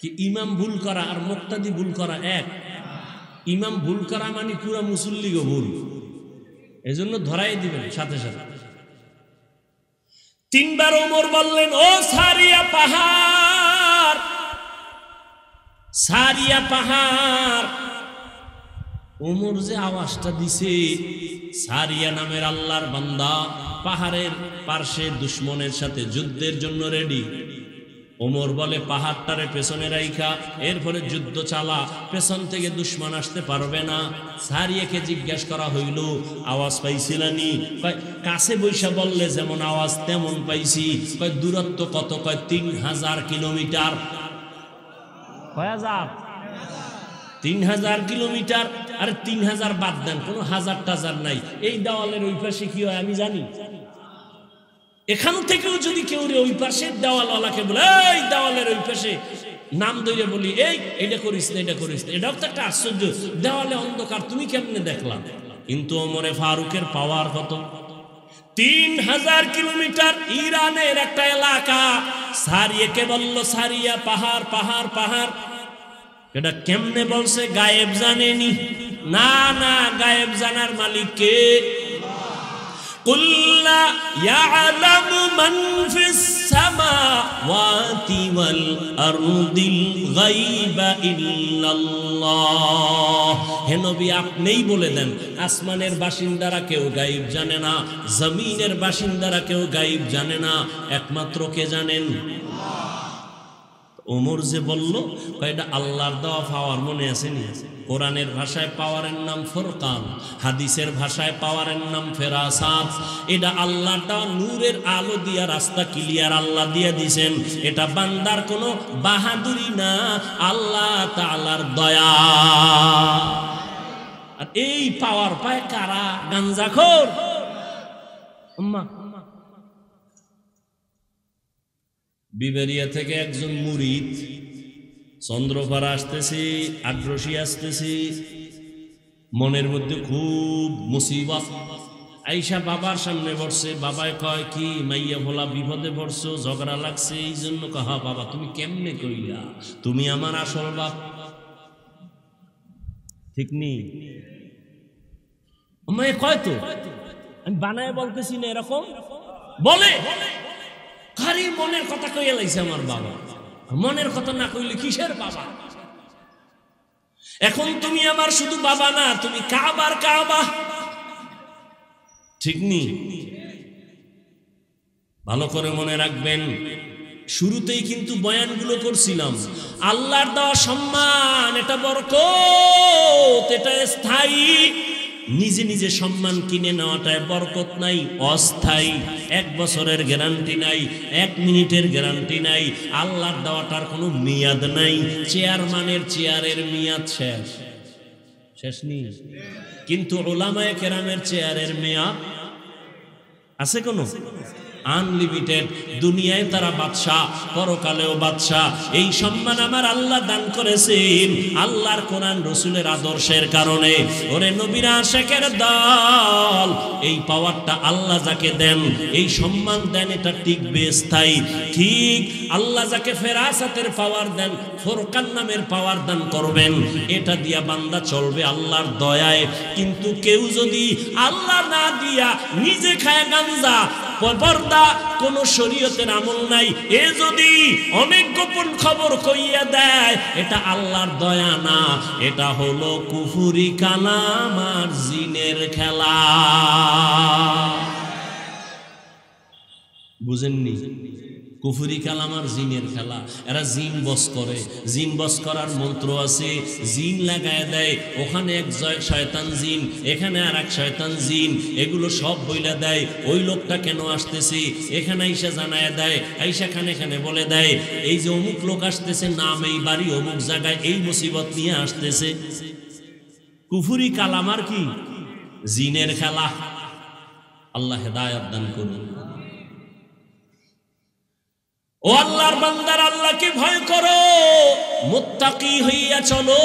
কি ইমাম ভুল করা আর মুক্তাদি ভুল করা এক? ইমাম ভুল করা মানে পুরা মুসল্লিগো ভুল, এজন্য ধরাই দিবেন সাথে সাথে। 3 বার ওমর বললেন, ও সারিয়া পাহাড়, সারিয়া পাহাড়। ওমর যে আওয়াজটা দিছে, সারিয়া নামের আল্লাহর বান্দা পাহাড়ের পার্শ্বে দুশমনের সাথে যুদ্ধের জন্য রেডি। ওমর বলে পাহাড়টারে পেছনে রাইখা এরপরে যুদ্ধ চালা, পেছন থেকে দুশমন আসতে পারবে না। সারিয়াকে জিজ্ঞেস করা হইল, আওয়াজ পাইছিলানি? কাছে বৈশা বললে যেমন আওয়াজ তেমন পাইছি। দূরত্ব কত? 3000 কিলোমিটার। কয় হাজার? 3000 কিলোমিটার। আর 3000 বাদ দেন, কোনো হাজার টাজার নাই। এই দেওয়ালের ওই পাশে কি হয় আমি জানি? এখান থেকেও যদি কেউ ওই পাশের দেওয়ালওয়ালাকে বলে, এই দেওয়ালের ওই পাশে নাম ধরে বলি, এইটা করিস না, এটা করিস না, এটাও তো একটা আশ্চর্য। দেওয়ালে অন্ধকার, তুমি কেমনে দেখলাম? কিন্তু ওমরে ফারুকের পাওয়ার কত? 3000 কিলোমিটার। ইরানের একটা এলাকা। সারিয়াকে বলল, সারিয়া পাহাড়, পাহাড়, পাহাড়। এটা কেমনে বলছে? গায়েব জানেনি? না না, গায়েব জানার মালিক কে? কুল লা ইয়ালামু মান ফিস সামাওয়াতি ওয়াল আরদিল গায়বা ইল্লাল্লাহ। হে নবী, আপনিই বলে দেন, আসমানের বাসিন্দারা কেউ গায়েব জানে না, জমিনের বাসিন্দারা কেউ গায়েব জানে না, একমাত্র কে জানেন? ওমর যে বলল, এটা আল্লাহর দেওয়া পাওয়ার, মনে আছে নি? কোরআনের ভাষায় পাওয়ারের নাম ফুরকান, হাদিসের ভাষায় পাওয়ারের নাম ফেরাসাত। এটা আল্লাহর দেওয়া নূরের আলো দিয়া রাস্তা ক্লিয়ার আল্লাহ দিয়া দিছেন। এটা বান্দার কোনো বাহাদুরি না, আল্লাহ তাআলার দয়া। আর এই পাওয়ার পায় কারা? গাঞ্জাখোর। আম্মা বিবেরিয়া থেকে একজন মুরিদ চন্দ্রপাড়া আসতেছি, আগ্রসী আসতেছি, মনের মধ্যে খুব মুসিবত। আইসা বাবার সামনে বসছে। বাবায় কয়, কি মাইয়া ভোলা বিপদে পড়ছো, ঝগড়া লাগছে এই জন্য? কহা বাবা, তুমি কেমনে কইলা? তুমি আমার আসল বাপ। ঠিক নি? কয় তো আমি বানায় বলতেছি না, এরকম বলে। খালি মনের কথা কইয়া লাইছে আমার বাবা। মনের কথা না কইলে কিসের বাবা? এখন তুমি আমার শুধু বাবা না, তুমি কাবার কাবা। ঠিক নি? ভালো করে মনে রাখবেন, শুরুতেই কিন্তু বয়ানগুলো করছিলাম, আল্লাহর দেওয়া সম্মান, এটা বরকত, এটা স্থায়ী। নিজে নিজে সম্মান কিনে নেওয়াটায় বরকত নাই, অস্থায়ী। 1 বছরের গ্যারান্টি নাই, 1 মিনিটের গ্যারান্টি নাই। আল্লাহর দেওয়াটার কোনো মেয়াদ নাই। চেয়ারম্যানের চেয়ারের মেয়াদ শেষ, শেষ নেই। কিন্তু উলামায়ে কেরামের চেয়ারের মেয়াদ আছে কোনো? আনলিমিটেড। দুনিয়ায় তারা বাদশা, পরকালেও বাদশা। এই সম্মান আমার আল্লাহ দান করেছেন আল্লাহর কোরআন রসুলের আদর্শের কারণে। ওরে নবীর আশিকের দল, এই পাওয়ারটা আল্লাহ যাকে দেন, এই সম্মান দেন, এটা টিকবে, স্থায়ী। ঠিক আল্লাহ যাকে ফেরাসাতের পাওয়ার দেন, ফুরকান নামের পাওয়ার দান করবেন, এটা দিয়া বান্দা চলবে আল্লাহর দয়ায়। কিন্তু কেউ যদি আল্লাহ না দিয়া নিজে খায় গাঞ্জা, পর্দা, কোন শরীয়তের আমল নাই, এ যদি অনেক গোপন খবর কইয়া দেয়, এটা আল্লাহর দয়া না, এটা হলো কুফরি কালাম আর জিনের খেলা। বুঝেননি? কুফরি কালামার জিনের খেলা। এরা জিন বস করে, জিন বস করার মন্ত্র আছে, জিন লাগায় দেয়। ওখানে এক শয়তান জিন, এখানে আর এক শয়তান জিন, এগুলো সব বইলা দেয় ওই লোকটা কেন আসতেছে। এখানে আইসা জানায় দেয়, আইসা খানে খানে বলে দেয় এই যে অমুক লোক আসতেছে, নাম এই বাড়ি অমুক জায়গায়, এই মুসিবত নিয়ে আসতেছে। কুফরি কালামার কি? জিনের খেলা। আল্লাহ হেদায়েত দান করুন। ও আল্লাহর বান্দার, আল্লাহকে ভয় করো, মুত্তাকি হইয়া চলো।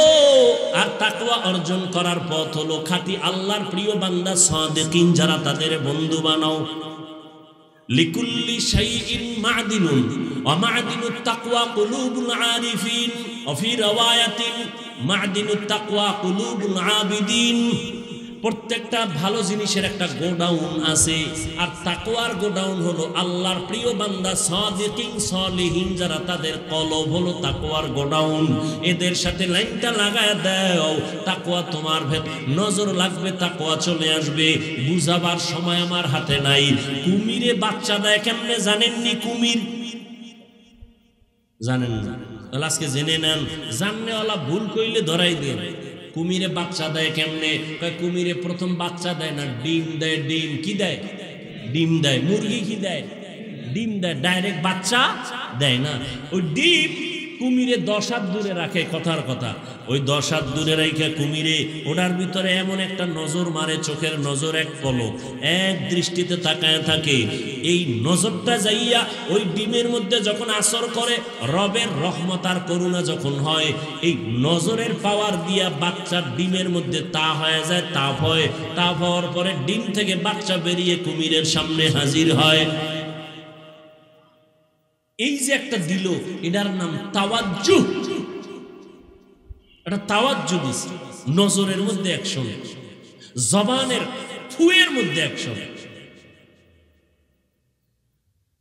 আর তাকওয়া অর্জন করার পথ হলো খাঁটি আল্লাহর প্রিয় বান্দা সাদিকিন যারা, তাদের বন্ধু বানাও। লিকুল্লি শাইইন মা'দিনুন ওয়া মা'দিনুত তাকওয়া কুলুবুল আরিফিন ওয়া ফি রাওয়ায়াতিন মা'দিনুত তাকওয়া কুলুবুল আবিদিন। প্রত্যেকটা ভালো জিনিসের একটা গোডাউন আছে, আর তাকওয়ার গোডাউন হলো আল্লাহর প্রিয় বান্দা সাদিকিন সালিহিন যারা, তাদের কলব হলো তাকওয়ার গোডাউন। এদের সাথে লাইনটা লাগায় দাও, তাকওয়া তোমার নজর লাগবে, তাকওয়া চলে আসবে। বুঝাবার সময় আমার হাতে নাই। কুমিরে বাচ্চা দেয় কেমনে জানেননি? কুমির জানেন না? তাহলে আজকে জেনে নেন, জাননেওয়ালা ভুল কইলে ধরাই দেন। কুমিরে বাচ্চা দেয় কেমনে? কুমিরে প্রথম বাচ্চা দেয় না, ডিম দেয়। ডিম কি দেয়? ডিম দেয়। মুরগি কি দেয়? ডিম দেয়। ডাইরেক্ট বাচ্চা দেয় না। ওই ডিম কুমিরে 10 হাত দূরে রাখে, কথার কথা। ওই 10 হাত দূরে রেখে কুমিরে ওটার ভিতরে এমন একটা নজর মারে, চোখের নজর এক পলক, এক দৃষ্টিতে তাকায় থাকে। এই নজরটা যাইয়া ওই ডিমের মধ্যে যখন আসর করে, রবের রহমত আর করুণা যখন হয়, এই নজরের পাওয়ার দিয়া বাচ্চার ডিমের মধ্যে তা হয়ে যায়, তাপ হয়। তাপ হওয়ার পরে ডিম থেকে বাচ্চা বেরিয়ে কুমিরের সামনে হাজির হয়। এই যে একটা দিল, এটার নাম তাওয়াজ্জু। এটা তাওয়াজ্জু দিছে। নজরের মধ্যে অ্যাকশন, জবানের ফুয়ের মধ্যে অ্যাকশন,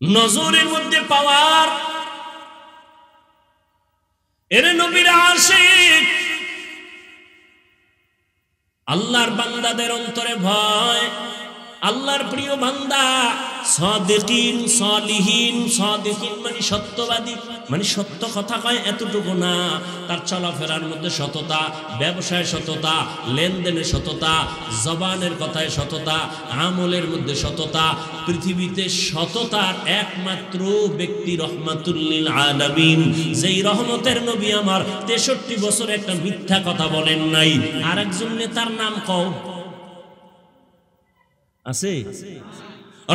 নজরের মধ্যে পাওয়ার। এরে নবীর আশিক, আল্লাহর বান্দাদের অন্তরে ভয়। আল্লাহর প্রিয় বান্দা সাদিকিন সালিহিন। সাদিকিন মানে সত্যবাদী, মানে সত্য কথা কয় এতটুকু না, তার চলাফেরার মধ্যে সততা, ব্যবসায় সততা, লেনদেনে সততা, জবানের কথায় সততা, আমলের মধ্যে সততা। পৃথিবীতে সততার একমাত্র ব্যক্তি রহমাতুল লিল আলামিন, যেই রহমতের নবী আমার 63 বছর একটা মিথ্যা কথা বলেন নাই। আরেকজন নেতার নাম কও আছে?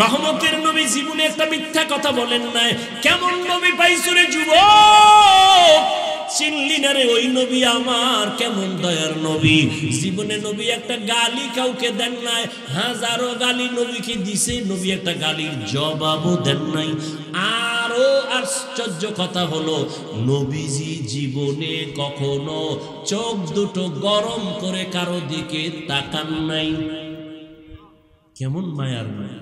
রহমতের নবী জীবনে একটা মিথ্যা কথা বলেন নাই। কেমন নবী পাইছো রে যুবক, চিনলি না রে? ওই নবী আমার, কেমন দয়ার নবী। জীবনে নবী একটা গালি কাউকে দেন নাই, হাজারো গালি নবীকে দিছে, নবী একটা গালির জবাবও দেন নাই। আরো আশ্চর্য কথা হলো, নবীজি জীবনে কখনো চোখ দুটো গরম করে কারো দিকে তাকান নাই। কেমন মায়ার মায়া।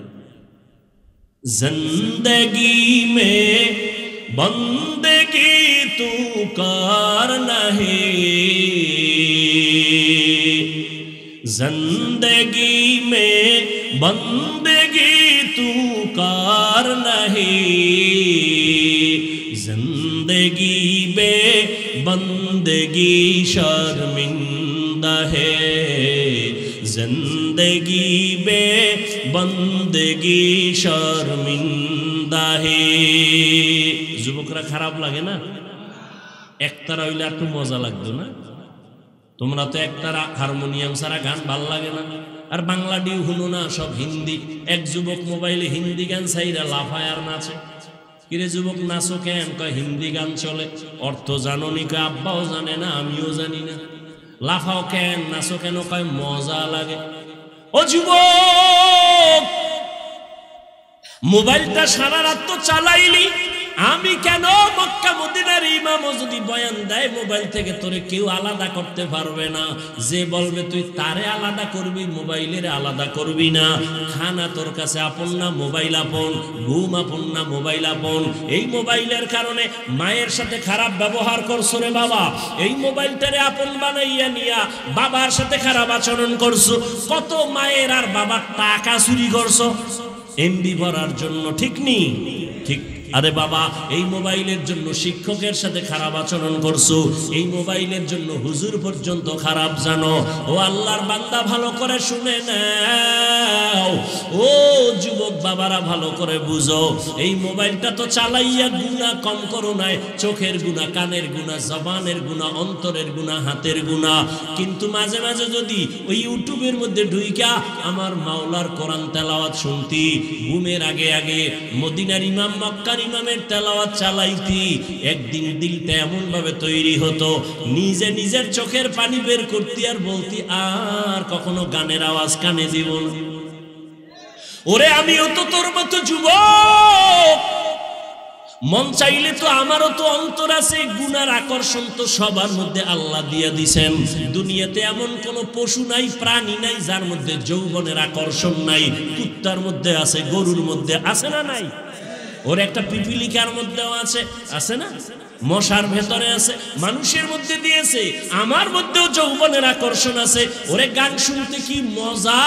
जिंदगी में बंदगी तू कर नहीं, जिंदगी में बंदगी तू कर नहीं, जिंदगी में बंदगी शर्मिंदा है, जिंदगी में बंदगी शर्मिंदा है। যুবকরা খারাপ লাগে না? একতারা হইলে একটু মজা লাগতো না? তোমরা তো একতারা হারমোনিয়াম ছাড়া গান ভাল লাগে না। আর বাংলা ডিউ হলো না, সব হিন্দি। এক যুবক মোবাইলে হিন্দি গান চাইরা লাফায় আর নাচে। কিরে যুবক নাচো কেন? কয় হিন্দি গান চলে। অর্থ জানো নি? কয় আব্বাও জানে না, আমিও জানি না। লাফাও কেন, নাচো কেন? কয় মজা লাগে। ও যুবক, মোবাইলটা সারা রাত তো চালাইলি, আমি কেন? মক্কা মদিনার ইমামও যদি বয়ান দেয় মোবাইল থেকে, তোরে কেউ আলাদা করতে পারবে না। যে বলবে তুই তারে আলাদা করবি, মোবাইলের আলাদা করবি না। খানা তোর কাছে আপন না, মোবাইল আপন। ঘুম আপন না, মোবাইল আপন। এই মোবাইলের কারণে মায়ের সাথে খারাপ ব্যবহার করছো রে বাবা। এই মোবাইলটারে আপন বানাইয়া নিয়া বাবার সাথে খারাপ আচরণ করছো। কত মায়ের আর বাবার টাকা চুরি করছো। এমবি ভরার জন্য, ঠিক নি? ঠিক। আরে বাবা, এই মোবাইলের জন্য শিক্ষকের সাথে খারাপ আচরণ করছো, এই মোবাইলের জন্য হুজুর পর্যন্ত খারাপ জানো। ও আল্লাহর বান্দা ভালো করে শুনে নাও, ও যুবক বাবারা ভালো করে বুঝো, এই মোবাইলটা তো চালাইয়া গুনাহ কম করো নাই, চোখের গুনাহ, কানের গুনাহ, জবানের গুনাহ, অন্তরের গুনাহ, হাতের গুনাহ। কিন্তু মাঝে মাঝে যদি ওই ইউটিউবের মধ্যে ঢুইকা আমার মাওলার কোরআন তেলাওয়াত শুনতি, ঘুমের আগে আগে মদিনার ইমাম, মক্কার ইমামের তেলাওয়াত চালাইতি, একদিন দিলটা এমন ভাবে তৈরি হতো, নিজে নিজের চোখের পানি বের করতি আর বলতি আর কখনো গানের আওয়াজ কানে দিব না। ওরে আমিও তো তোর মতো যুবক, মন চাইলে তো আমারও তো অন্তর আছে, গুনার আকর্ষণ তো সবার মধ্যে আল্লাহ দিয়ে দিছেন। দুনিয়াতে এমন কোন পশু নাই, প্রাণী নাই যার মধ্যে যৌবনের আকর্ষণ নাই। কুত্তার মধ্যে আছে, গরুর মধ্যে আছে না নাই? ওর একটা পিপিলিকার মধ্যেও আছে, আছে না? মশার ভেতরে আছে, মানুষের মধ্যে দিয়েছে, আমার মধ্যেও যৌবনের আকর্ষণ আছে। ওরে গান শুনতে কি মজা,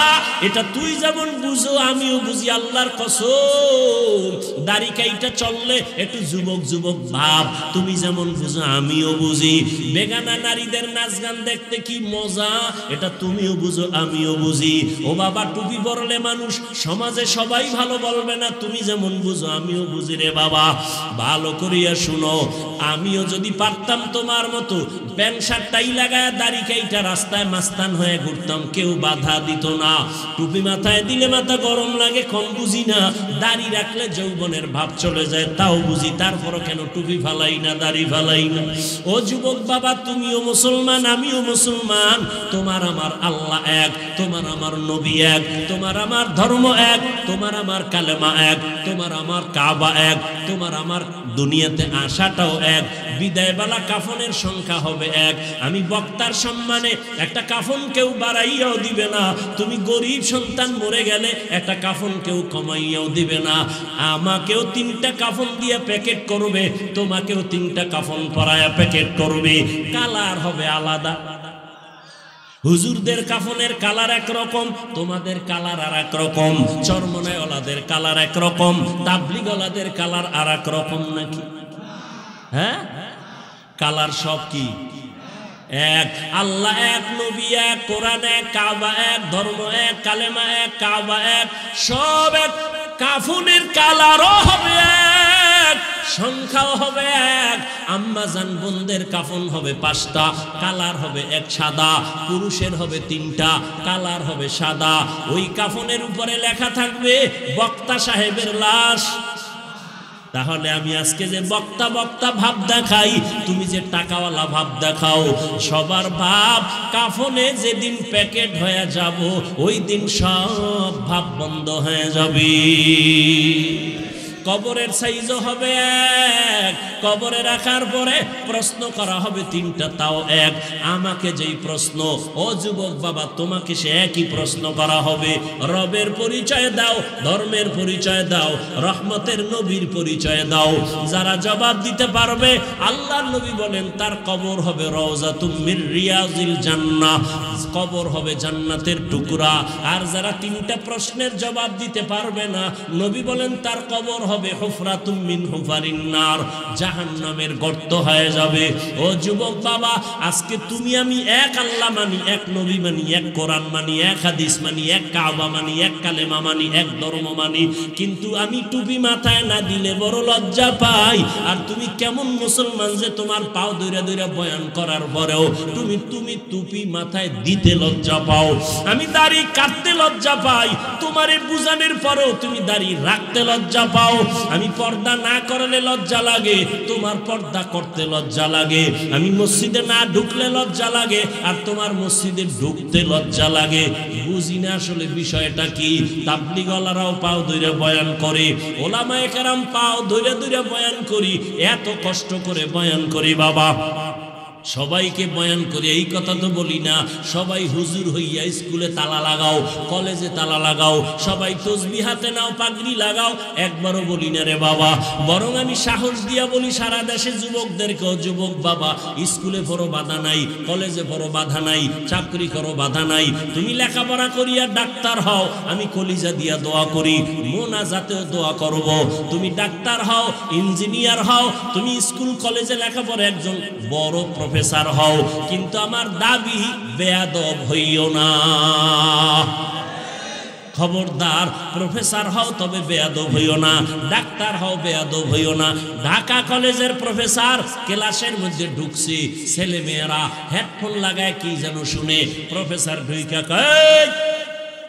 এটা তুই যেমন বুঝো আমিও বুঝি, আল্লাহর কসম। দাড়ি কাইটা চললে একটু যুবক যুবক ভাব, তুমি যেমন বুঝো আমিও বুঝি। বেগানা নারীদের নাচ গান দেখতে কি মজা, এটা তুমিও বুঝো আমিও বুঝি। ও বাবা, টুপি পরলে মানুষ সমাজে সবাই ভালো বলবে না, তুমি যেমন বুঝো আমিও বুঝি। রে বাবা, ভালো করিয়া শুনো, আমিও যদি পারতাম তোমার মতো প্যান্ট শার্ট টাই লাগায় দাড়ি কাইটা রাস্তায় মাস্তান হয়ে ঘুরতাম, কেউ বাধা দিত না। টুপি মাথায় দিলে মাথা গরম লাগে, কম বুঝি না। দাড়ি রাখলে যৌবনের ভাব চলে যায়, তাও বুঝি। তারপরও কেন টুপি ফালাই না, দাড়ি ফালাই না? ও যুবক বাবা, তুমিও মুসলমান, আমিও মুসলমান। তোমার আমার আল্লাহ এক, তোমার আমার নবী এক, তোমার আমার ধর্ম এক, তোমার আমার কালেমা এক, তোমার আমার কাবা এক, তোমার আমার দুনিয়াতে আসাটাও এক। বিদায়বেলা কাফনের সংখ্যা হবে এক। আমি বক্তার সম্মানে একটা কাফন কেউ বাড়াইয়াও দিবে না। তুমি গরিব সন্তান মরে গেলে একটা কাফন কেউ কমাইয়াও দিবে না। আমাকেও 3টা কাফন দিয়ে প্যাকেট করবে, তোমাকেও 3টা কাফন পরায়া প্যাকেট করবে। কালার হবে আলাদা। হুজুরদের কাফনের কালার একরকম, তোমাদের কালার আর এক রকম। চরমনায়ওয়ালাদের কালার একরকম, তাবলিগওয়ালাদের কালার আর এক রকম নাকি? হ্যাঁ, কালার সব কি এক? আল্লাহ এক, নবী এক, কোরআন এক, কাবা এক, ধর্ম এক, কালেমা এক, কাবা এক, সব এক। কাফনের কালারও হবে এক, সংখ্যাও হবে এক। আম্মা জান বোনদের কাফন হবে 5টা, কালার হবে এক সাদা। পুরুষের হবে 3টা, কালার হবে সাদা। ওই কাফনের উপরে লেখা থাকবে বক্তা সাহেবের লাশ। তাহলে আমি আজকে যে বক্তা বক্তা ভাব দেখাই, তুমি যে টাকাওয়ালা ভাব দেখাও, সবার ভাব কাফনে যেদিন প্যাকেট হয়ে যাব, ওই দিন সব ভাব বন্ধ হয়ে যাবে। কবরের সাইজও হবে এক। কবরে রাখার পরে প্রশ্ন করা হবে 3টা, তাও এক। আমাকে যেই প্রশ্ন, ও যুবক বাবা, তোমাকে সে একই প্রশ্ন করা হবে। রবের পরিচয় দাও, ধর্মের পরিচয় দাও, রহমতের নবীর পরিচয় দাও। যারা জবাব দিতে পারবে, আল্লাহর নবী বলেন তার কবর হবে রওজাতুম মির রিয়াজিল জান্নাহ, কবর হবে জান্নাতের টুকরা। আর যারা 3টা প্রশ্নের জবাব দিতে পারবে না, নবী বলেন তার কবর হবে হুফরাতুম মিন হুফারিন নার, জাহান্নামের গর্ত হয়ে যাবে। ও যুবক বাবা, আজকে তুমি আমি এক আল্লাহ মানি, এক নবী মানি, এক কোরআন মানি, এক হাদিস মানি, এক কাবা মানি, এক কালেমা মানি, এক ধর্ম মানি, কিন্তু আমি টুপি মাথায় না দিলে বড় লজ্জা পাই। আর তুমি কেমন মুসলমান যে তোমার পাও দইরা দইরা বয়ান করার পরেও তুমি টুপি মাথায় দিতে লজ্জা পাও। আমি দাড়ি কাটতে লজ্জা পাই, তোমারে বুঝানোর পরেও তুমি দাড়ি রাখতে লজ্জা পাও। আমি পর্দা না করলে লজ্জা লাগে, তোমার পর্দা করতে লজ্জা লাগে। আমি মসজিদে না ঢুকলে লজ্জা লাগে, আর তোমার মসজিদে ঢুকতে লজ্জা লাগে। বুঝি না আসলে বিষয়টা কি। তাবলিগওয়ালারাও পাও ধরে বয়ান করে, ওলামায়ে কেরাম পাও ধরে ধরে বয়ান করি, এত কষ্ট করে বয়ান করি বাবা। সবাইকে বয়ান করে এই কথা তো বলি না, সবাই হুজুর হইয়া স্কুলে তালা লাগাও, কলেজে তালা লাগাও, সবাই তসবিহ হাতে নাও, পাগড়ি লাগাও, একবারও বলি না রে বাবা। বরং আমি সাহস দিয়া বলি সারা দেশে যুবকদেরকেও, যুবক বাবা, স্কুলে পড়ো বাধা নাই, কলেজে পড়ো বাধা নাই, চাকরি করো বাধা নাই, তুমি লেখাপড়া করিয়া ডাক্তার হও, আমি কলিজা দিয়া দোয়া করি, মোনাজাতেও দোয়া করব। তুমি ডাক্তার হও, ইঞ্জিনিয়ার হও, তুমি স্কুল কলেজে লেখাপড়া একজন বড় প্রফেসর হও, কিন্তু আমার দাবি বেয়াদব হইও না। খবরদার, প্রফেসর হও তবে বেয়াদব হইও না, ডাক্তার হও বেয়াদব হইও না। ঢাকা কলেজের প্রফেসর ক্লাসের মধ্যে ঢুকছে, ছেলে মেয়েরা হেডফোন লাগায় কি যেন শুনে, প্রফেসর ঢুইকা কয়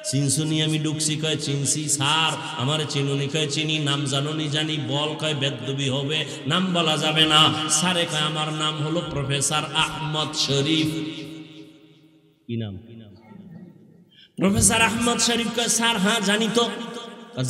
চিনসুনি, আমি ঢুকছি, কয় চিনসি স্যার, আমার চিনুনি, কয় চিনি, নাম জানুনি, জানি, বল, কয় বেদবি হবে, নাম বলা যাবে না। স্যারে কয় আমার নাম হলো প্রফেসর আহমদ শরীফ। কি নাম? প্রফেসর আহমদ শরীফ। কয় স্যার হ্যাঁ জানি তো।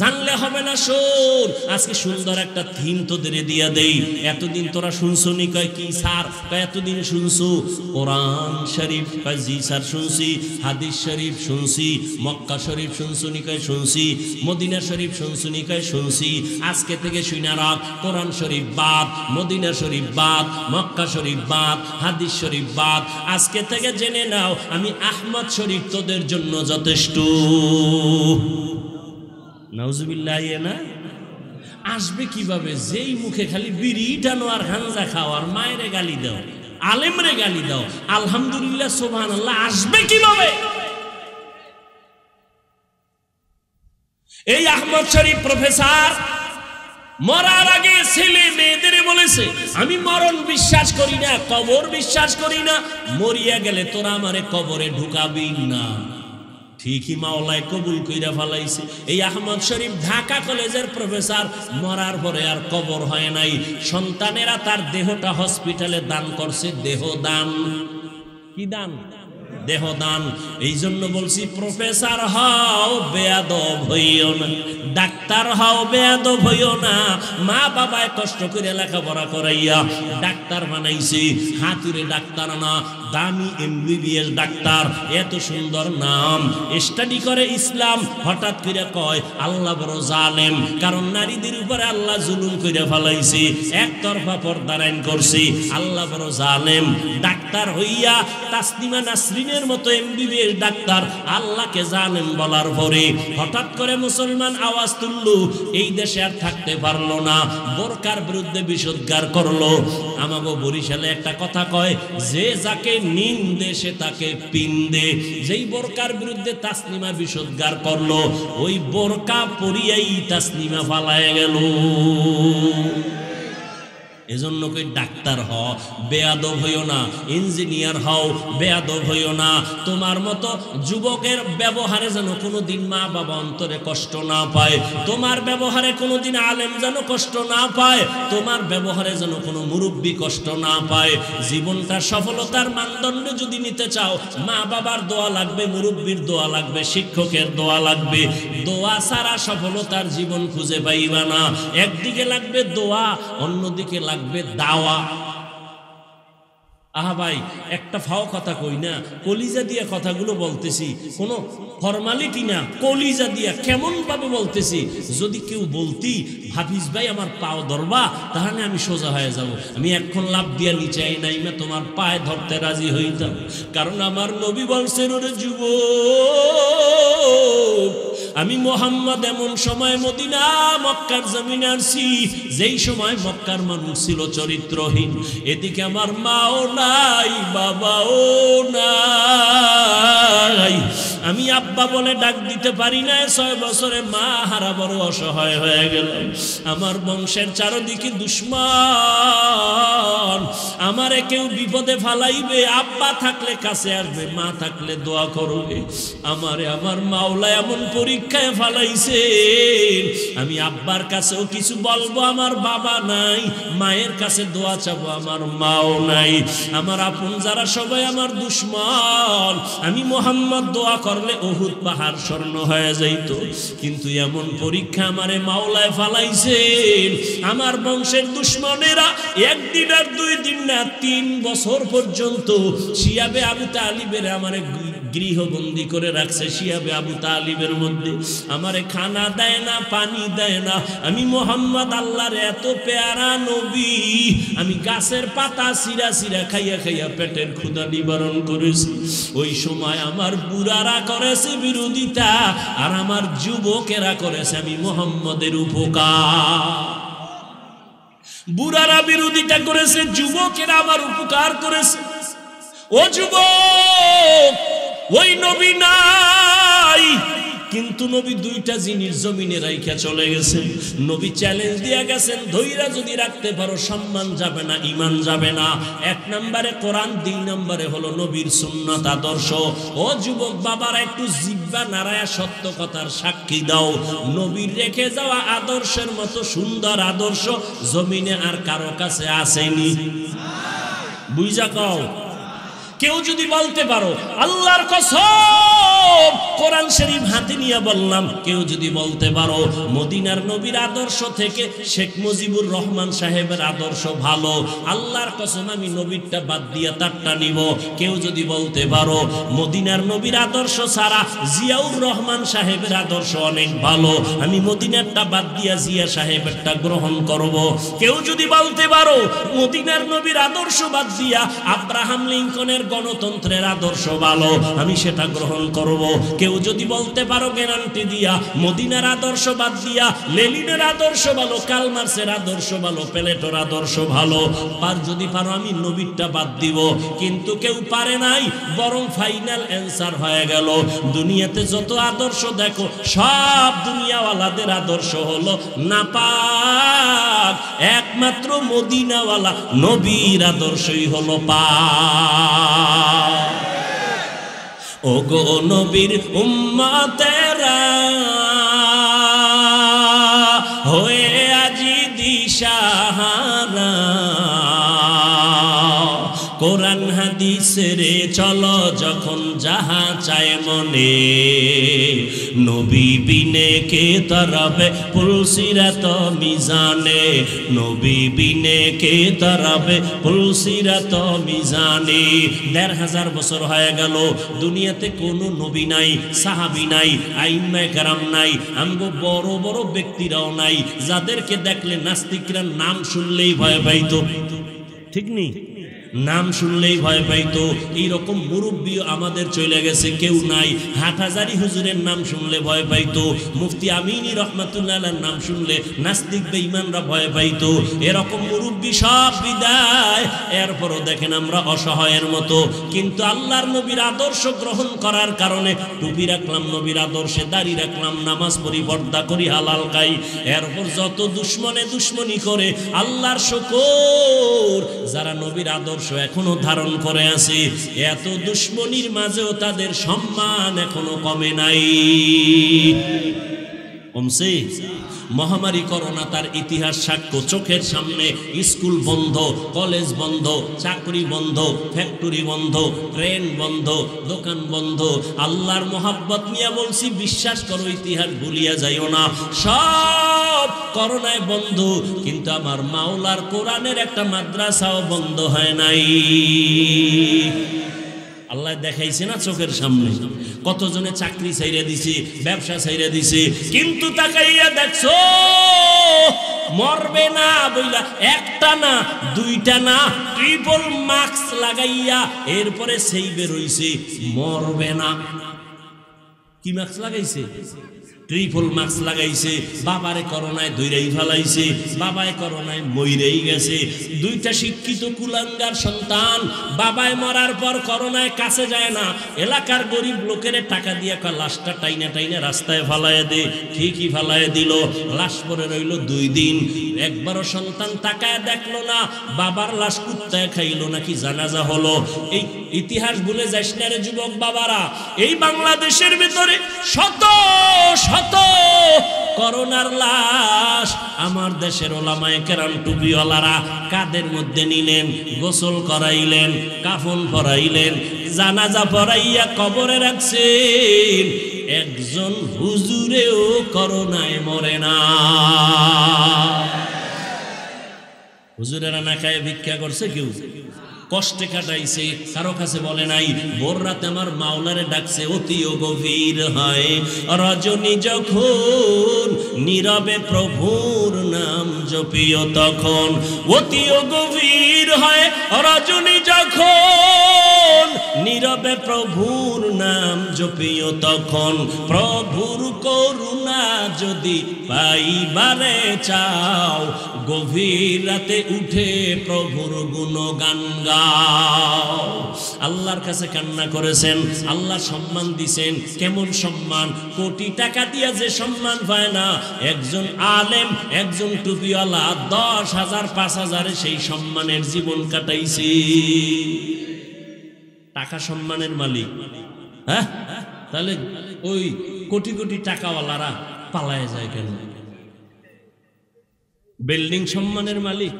জানলে হবে না, শোন, আজকে সুন্দর একটা থিম তোদের দিয়া দেই। এতদিন তোরা শুনছনি? কয় কি স্যার? কয় এতদিন শুনছু কোরআন শরীফ? কয় জি স্যার শুনছি। হাদিস শরীফ শুনছি। মক্কা শরীফ শুনছনি? কয় শুনছি। মদিনা শরীফ শুনছনি? কয় শুনছি। আজকে থেকে শুনা রাখ, কোরআন শরীফ বাদ, মদিনা শরীফ বাদ, মক্কা শরীফ বাদ, হাদিস শরীফ বাদ। আজকে থেকে জেনে নাও আমি আহমদ শরীফ তোদের জন্য যথেষ্ট। নাউজুবিল্লাহ। না আসবে কিভাবে? যেই মুখে খালি বিড়ি টানো আর গাঞ্জা খাও আর মায়েরে গালি দাও, আলেমরে গালি দাও, আলহামদুলিল্লাহ সুবহানাল্লাহ, আসবে কিভাবে? এই আহমদ শরীফ প্রফেসর মরার আগে ছেলে মেয়েদের বলেছে আমি মরণ বিশ্বাস করি না, কবর বিশ্বাস করি না, মরিয়া গেলে তোরা আমারে কবরে ঢুকাবি না। ঠিকই মাওলায় কবুল কইরা ফেলাইছে। এই আহমদ শরীফ ঢাকা কলেজের প্রফেসর মরার পরে আর কবর হয় নাই, সন্তানেরা তার দেহটা হসপিটালে দান করছে। দেহ দান। কি দান? দেহ দান। এই জন্য বলছি প্রফেসর হও বেয়াদব হইও না, ডাক্তার হও বেয়াদব হইও না। মা বাবায় কষ্ট করে লেখাপড়া করাইয়া ডাক্তার বানাইছে, হাতুড়ে ডাক্তার না, দামি MBBS ডাক্তার, এত সুন্দর নাম, স্টাডি করে ইসলাম। হঠাৎ করে কয় আল্লাহ বড় জালেম, কারণ নারীদের উপরে আল্লাহ জুলুম করে ফেলাইছে, একতরফা পর্দার আইন করছে, আল্লাহ বড় জালেম। ডাক্তার হইয়া তাসনিমা নাসরিনের মতো MBBS ডাক্তার আল্লাহকে জালেম বলার পরে হঠাৎ করে মুসলমান আওয়াজ তুললো, এই দেশে আর থাকতে পারলো না, বোরকার বিরুদ্ধে বিষোদ্গার করলো। আমাগো বরিশালে একটা কথা কয়, যে যাকে নিন্দে সে তাকে পিন্দে। যেই বোরকার বিরুদ্ধে তাসনিমা বিষোদ্গার করলো, ওই বোরকা পরিয়াই তাসনিমা ফালায় গেল। এজন্য কই ডাক্তার হও বেয়াদব হইও না, ইঞ্জিনিয়ার হও বেয়াদব হইও না। তোমার মতো যুবকের ব্যবহারে যেন কোনোদিন মা বাবা অন্তরে কষ্ট না পায়, তোমার ব্যবহারে কোনোদিন আলেম যেন কষ্ট না পায়, তোমার ব্যবহারে যেন কোনো মুরব্বী কষ্ট না পায়। জীবনটা সফলতার মানদণ্ডে যদি নিতে চাও, মা বাবার দোয়া লাগবে, মুরব্বীর দোয়া লাগবে, শিক্ষকের দোয়া লাগবে। দোয়া ছাড়া সফলতার জীবন খুঁজে পাইবা না। একদিকে লাগবে দোয়া, অন্যদিকে লাগবে দাওয়া। আহা ভাই, একটা ফাও কথা কই না, কলিজা দিয়া কথাগুলো বলতেছি, কোনো ফরমালিটি না, কলিজা দিয়া কেমন ভাবে বলতেছি। যদি কেউ বলতি হাফিজ ভাই আমার পাও ধরবা, তাহলে আমি সোজা হয়ে যাব। আমি এখন লাভ দিয়া নিচে নাই না, তোমার পায়ে ধরতে রাজি হইতাম। কারণ আমার নবী বলছেন, ওরে যুবক, আমি মোহাম্মদ এমন সময় মদিনা মক্কার জমিনে আসছি, যেই সময় মক্কার মানুষ ছিল চরিত্রহীন। এদিকে আমার মাও নাই, বাবাও নাই, আমি আব্বা বলে ডাক দিতে পারি না। 6 বছরে মা হারা বড় অসহায় হয়ে গেলাম। আমার বংশের চারদিকে দুশ্মন, আমারে কেউ বিপদে ফালাইবে, আব্বা থাকলে কাছে আসবে, মা থাকলে দোয়া করবে। আমারে আমার মাওলা এমন পরীক্ষায় ফালাইছে, আমি আব্বার কাছেও কিছু বলবো, আমার বাবা নাই, মায়ের কাছে দোয়া চাবো, আমার মাও নাই। আমার আপন যারা সবাই আমার দুশ্মন, আমি মোহাম্মদ দোয়া করলে উহুদ পাহাড় স্বর্ণ হয়ে যাইত। কিন্তু এমন পরীক্ষা আমারে মাওলায় ফালাইছেন, আমার বংশের দুশমনেরা একদিন আর 2 দিন না 3 বছর পর্যন্ত শিয়াবে আবু তালিবের আমারে গৃহবন্দী করে রাখছে। শিয়াবে আবু তালিবের মধ্যে আমারে খানা দেয় না, পানি দেয় না। আমি মোহাম্মদ আল্লাহর এত পেয়ারা নবী, আমি গাছের পাতা চিরা চিরা খাইয়া খাইয়া পেটের ক্ষুধা নিবারণ করেছি। ওই সময় আমার বুড়ারা করেছে বিরোধিতা, আর আমার যুবকেরা করেছে আমি মোহাম্মদের উপকার। বুড়ারা বিরোধিতা করেছে, যুবকেরা আমার উপকার করেছে। ও যুবক, ওই নবী নাই, কিন্তু নবী 2টা জিনিস জমিনে রাইখা চলে গেছেন। নবী চ্যালেঞ্জ দিয়ে গেছেন, ধৈর্য যদি রাখতে পারো সম্মান যাবে না, ঈমান যাবে না। 1 নম্বরে কোরআন, 2 নম্বরে হলো নবীর সুন্নাত আদর্শ। ও যুবক বাবারা, একটু জিহ্বা নাড়ায়া সত্য কথার সাক্ষী দাও। নবীর রেখে যাওয়া আদর্শের মতো সুন্দর আদর্শ জমিনে আর কারো কাছে আসেনি। বুঝা কও। কেউ যদি বলতে পারো, আল্লাহর কসম কোরআন শরীফ হাতে নিয়ে বললাম, কেউ যদি বলতে পারো মদিনার নবীর আদর্শ থেকে শেখ মুজিবুর রহমান সাহেবের আদর্শ ভালো, আল্লাহর কসম আমি নবীরটা বাদ দিয়ে তারটা নিব। কেউ যদি বলতে পারো মদিনার নবীর আদর্শ ছাড়া জিয়াউর রহমান সাহেবের আদর্শ অনেক ভালো, আমি মদিনারটা বাদ দিয়া জিয়া সাহেবেরটা গ্রহণ করব। কেউ যদি বলতে পারো মদিনার নবীর আদর্শ বাদ দিয়া আব্রাহাম লিঙ্কনের গণতন্ত্রের আদর্শ ভালো, আমি সেটা গ্রহণ করব। কেউ যদি বলতে পারো গ্যারান্টি দিয়া মদিনার আদর্শ বাদ দিয়া লেনিনের আদর্শ ভালো, কার্ল মার্ক্সের আদর্শ ভালো, প্লেটোর আদর্শ ভালো, আর যদি পারো আমি নবীরটা বাদ দিব। কিন্তু কেউ পারে নাই, বরং ফাইনাল অ্যান্সার হয়ে গেল দুনিয়াতে যত আদর্শ দেখো সব দুনিয়াওয়ালাদের আদর্শ হলো নাপাক, একমাত্র মদিনাওয়ালা নবীর আদর্শই হলো পাক। ও গো নবীর উম্মতেরা হয়ে আজি দিশাহারা, কোরআন হাদিসের চলো যখন যাহা চায় মনে, নবী বিনে কে তরবে পুলসিরাত মিজানে, নবী বিনে কে তরবে পুলসিরাত মিজানে। ১৫০০ বছর হয়ে গেল দুনিয়াতে কোনো নবী নাই, সাহাবী নাই, আইম্মায়ে কেরাম নাই, আমগো বড় বড় ব্যক্তিরাও নাই, যাদেরকে দেখলে নাস্তিকরা নাম শুনলেই ভয় পাইতো। ঠিক নেই? নাম শুনলেই ভয় পাইতো। এইরকম মুরব্বীও আমাদের চলে গেছে, কেউ নাই। হাটহাজারী হুজুরের নাম শুনলে ভয় পাইতো, মুফতি আমিনী রহমাতুল্লাহ আলাইহির নাম শুনলে নাস্তিক বেঈমানরা ভয় পাইতো। এরকম মুরব্বী সব বিদায়, এরপরও দেখেন আমরা অসহায়ের মতো। কিন্তু আল্লাহর নবীর আদর্শ গ্রহণ করার কারণে টুপি রাখলাম নবীর আদর্শে, দাড়ি রাখলাম, নামাজ পড়ি, পর্দা করি, হালাল খাই। এরপর যত দুশ্মনে দুশ্মনী করে আল্লাহর শুকর, যারা নবীর আদর্শ এখনো ধারণ করে আছে, এত দুশ্মনীর মাঝেও তাদের সম্মান এখনো কমে নাই। কমছে? মহামারী করোনা তার ইতিহাস সাক্ষ্য, চোখের সামনে স্কুল বন্ধ, কলেজ বন্ধ, চাকরি বন্ধ, ফ্যাক্টরি বন্ধ, ট্রেন বন্ধ, দোকান বন্ধ। আল্লাহর মোহাব্বত নিয়ে বলছি, বিশ্বাস করো ইতিহাস ভুলিয়া যাইও না, সব করোনায় বন্ধ। কিন্তু আমার মাওলার কোরআনের একটা মাদ্রাসাও বন্ধ হয় নাই। আল্লাহ দেখাইছে না চোখের সামনে, কতজনে চাকরি ছাইরা দিছে, ব্যবসা ছাইরা দিছে, কিন্তু তাকাইয়া দেখছো মরবে না বইলা একটা না, 2টা না, ট্রিপল মাস্ক লাগাইয়া এরপরে সেই বেরোইছে মরবে না। কি মাস্ক লাগাইছে? ট্রিপল মাস্ক লাগাইছে। বাবারে করোনায় ধইরাই ফেলাইছে, বাবায় করোনায় মইরেই গেছে। 2টা শিক্ষিত কুলাঙ্গার সন্তান, বাবায় মরার পর করোনায় কাছে যায় না, এলাকার গরিব লোকের টাকা দিয়ে লাশটা টাইনা টাইনা রাস্তায় ফালাইয়া দে। ঠিকই ফালাইয়া দিল, লাশ পরে রইল 2 দিন। একবারও সন্তান তাকায় দেখলো না বাবার লাশ কুত্তায় খাইলো নাকি জানাজা হলো। এই ইতিহাস ভুলে যাস না রে যুবক বাবারা। এই বাংলাদেশের ভিতরে শত শত করোনার লাশ আমার দেশের ওলামায়ে কেরাম টুপিওয়ালারা কাদের মধ্যে নিলেন, গোসল করাইলেন, কাফন পরাইলেন, জানাজা পড়াইয়া কবরে রাখছেন, একজন হুজুরেও করোনায় মরে না। হুজুরেরা না খায় ভিক্ষা করছে, কেউ কষ্টে কাটাইছে, কারো কাছে বলে নাই। ভোর রাতে আমার মাওলারে ডাকছে, অতিও গভীর হয় রজনী যখন নীরবে প্রভুর নাম জপিও তখন। অতিও গভীর হয় রজনী যখন নীরবে প্রভুর নাম জপিও তখন। প্রভুর করুণা যদি পাইবারে চাও, গভীর রাতে উঠে প্রভুর গুণগান গাও। আল্লাহর কাছে কান্না করেছেন, আল্লাহ সম্মান দিছেন। কেমন সম্মান? কোটি টাকা দিয়ে যে সম্মান পায় না, একজন আলেম, একজন টুপিওয়ালা 10,000 5,000 সেই সম্মানের জীবন কাটাইছে। টাকা সম্মানের মালিক। হ্যাঁ, তাহলে ওই কোটি কোটি টাকাওয়ালারা পালায় যায় কেন? বিল্ডিং সম্মানের মালিক,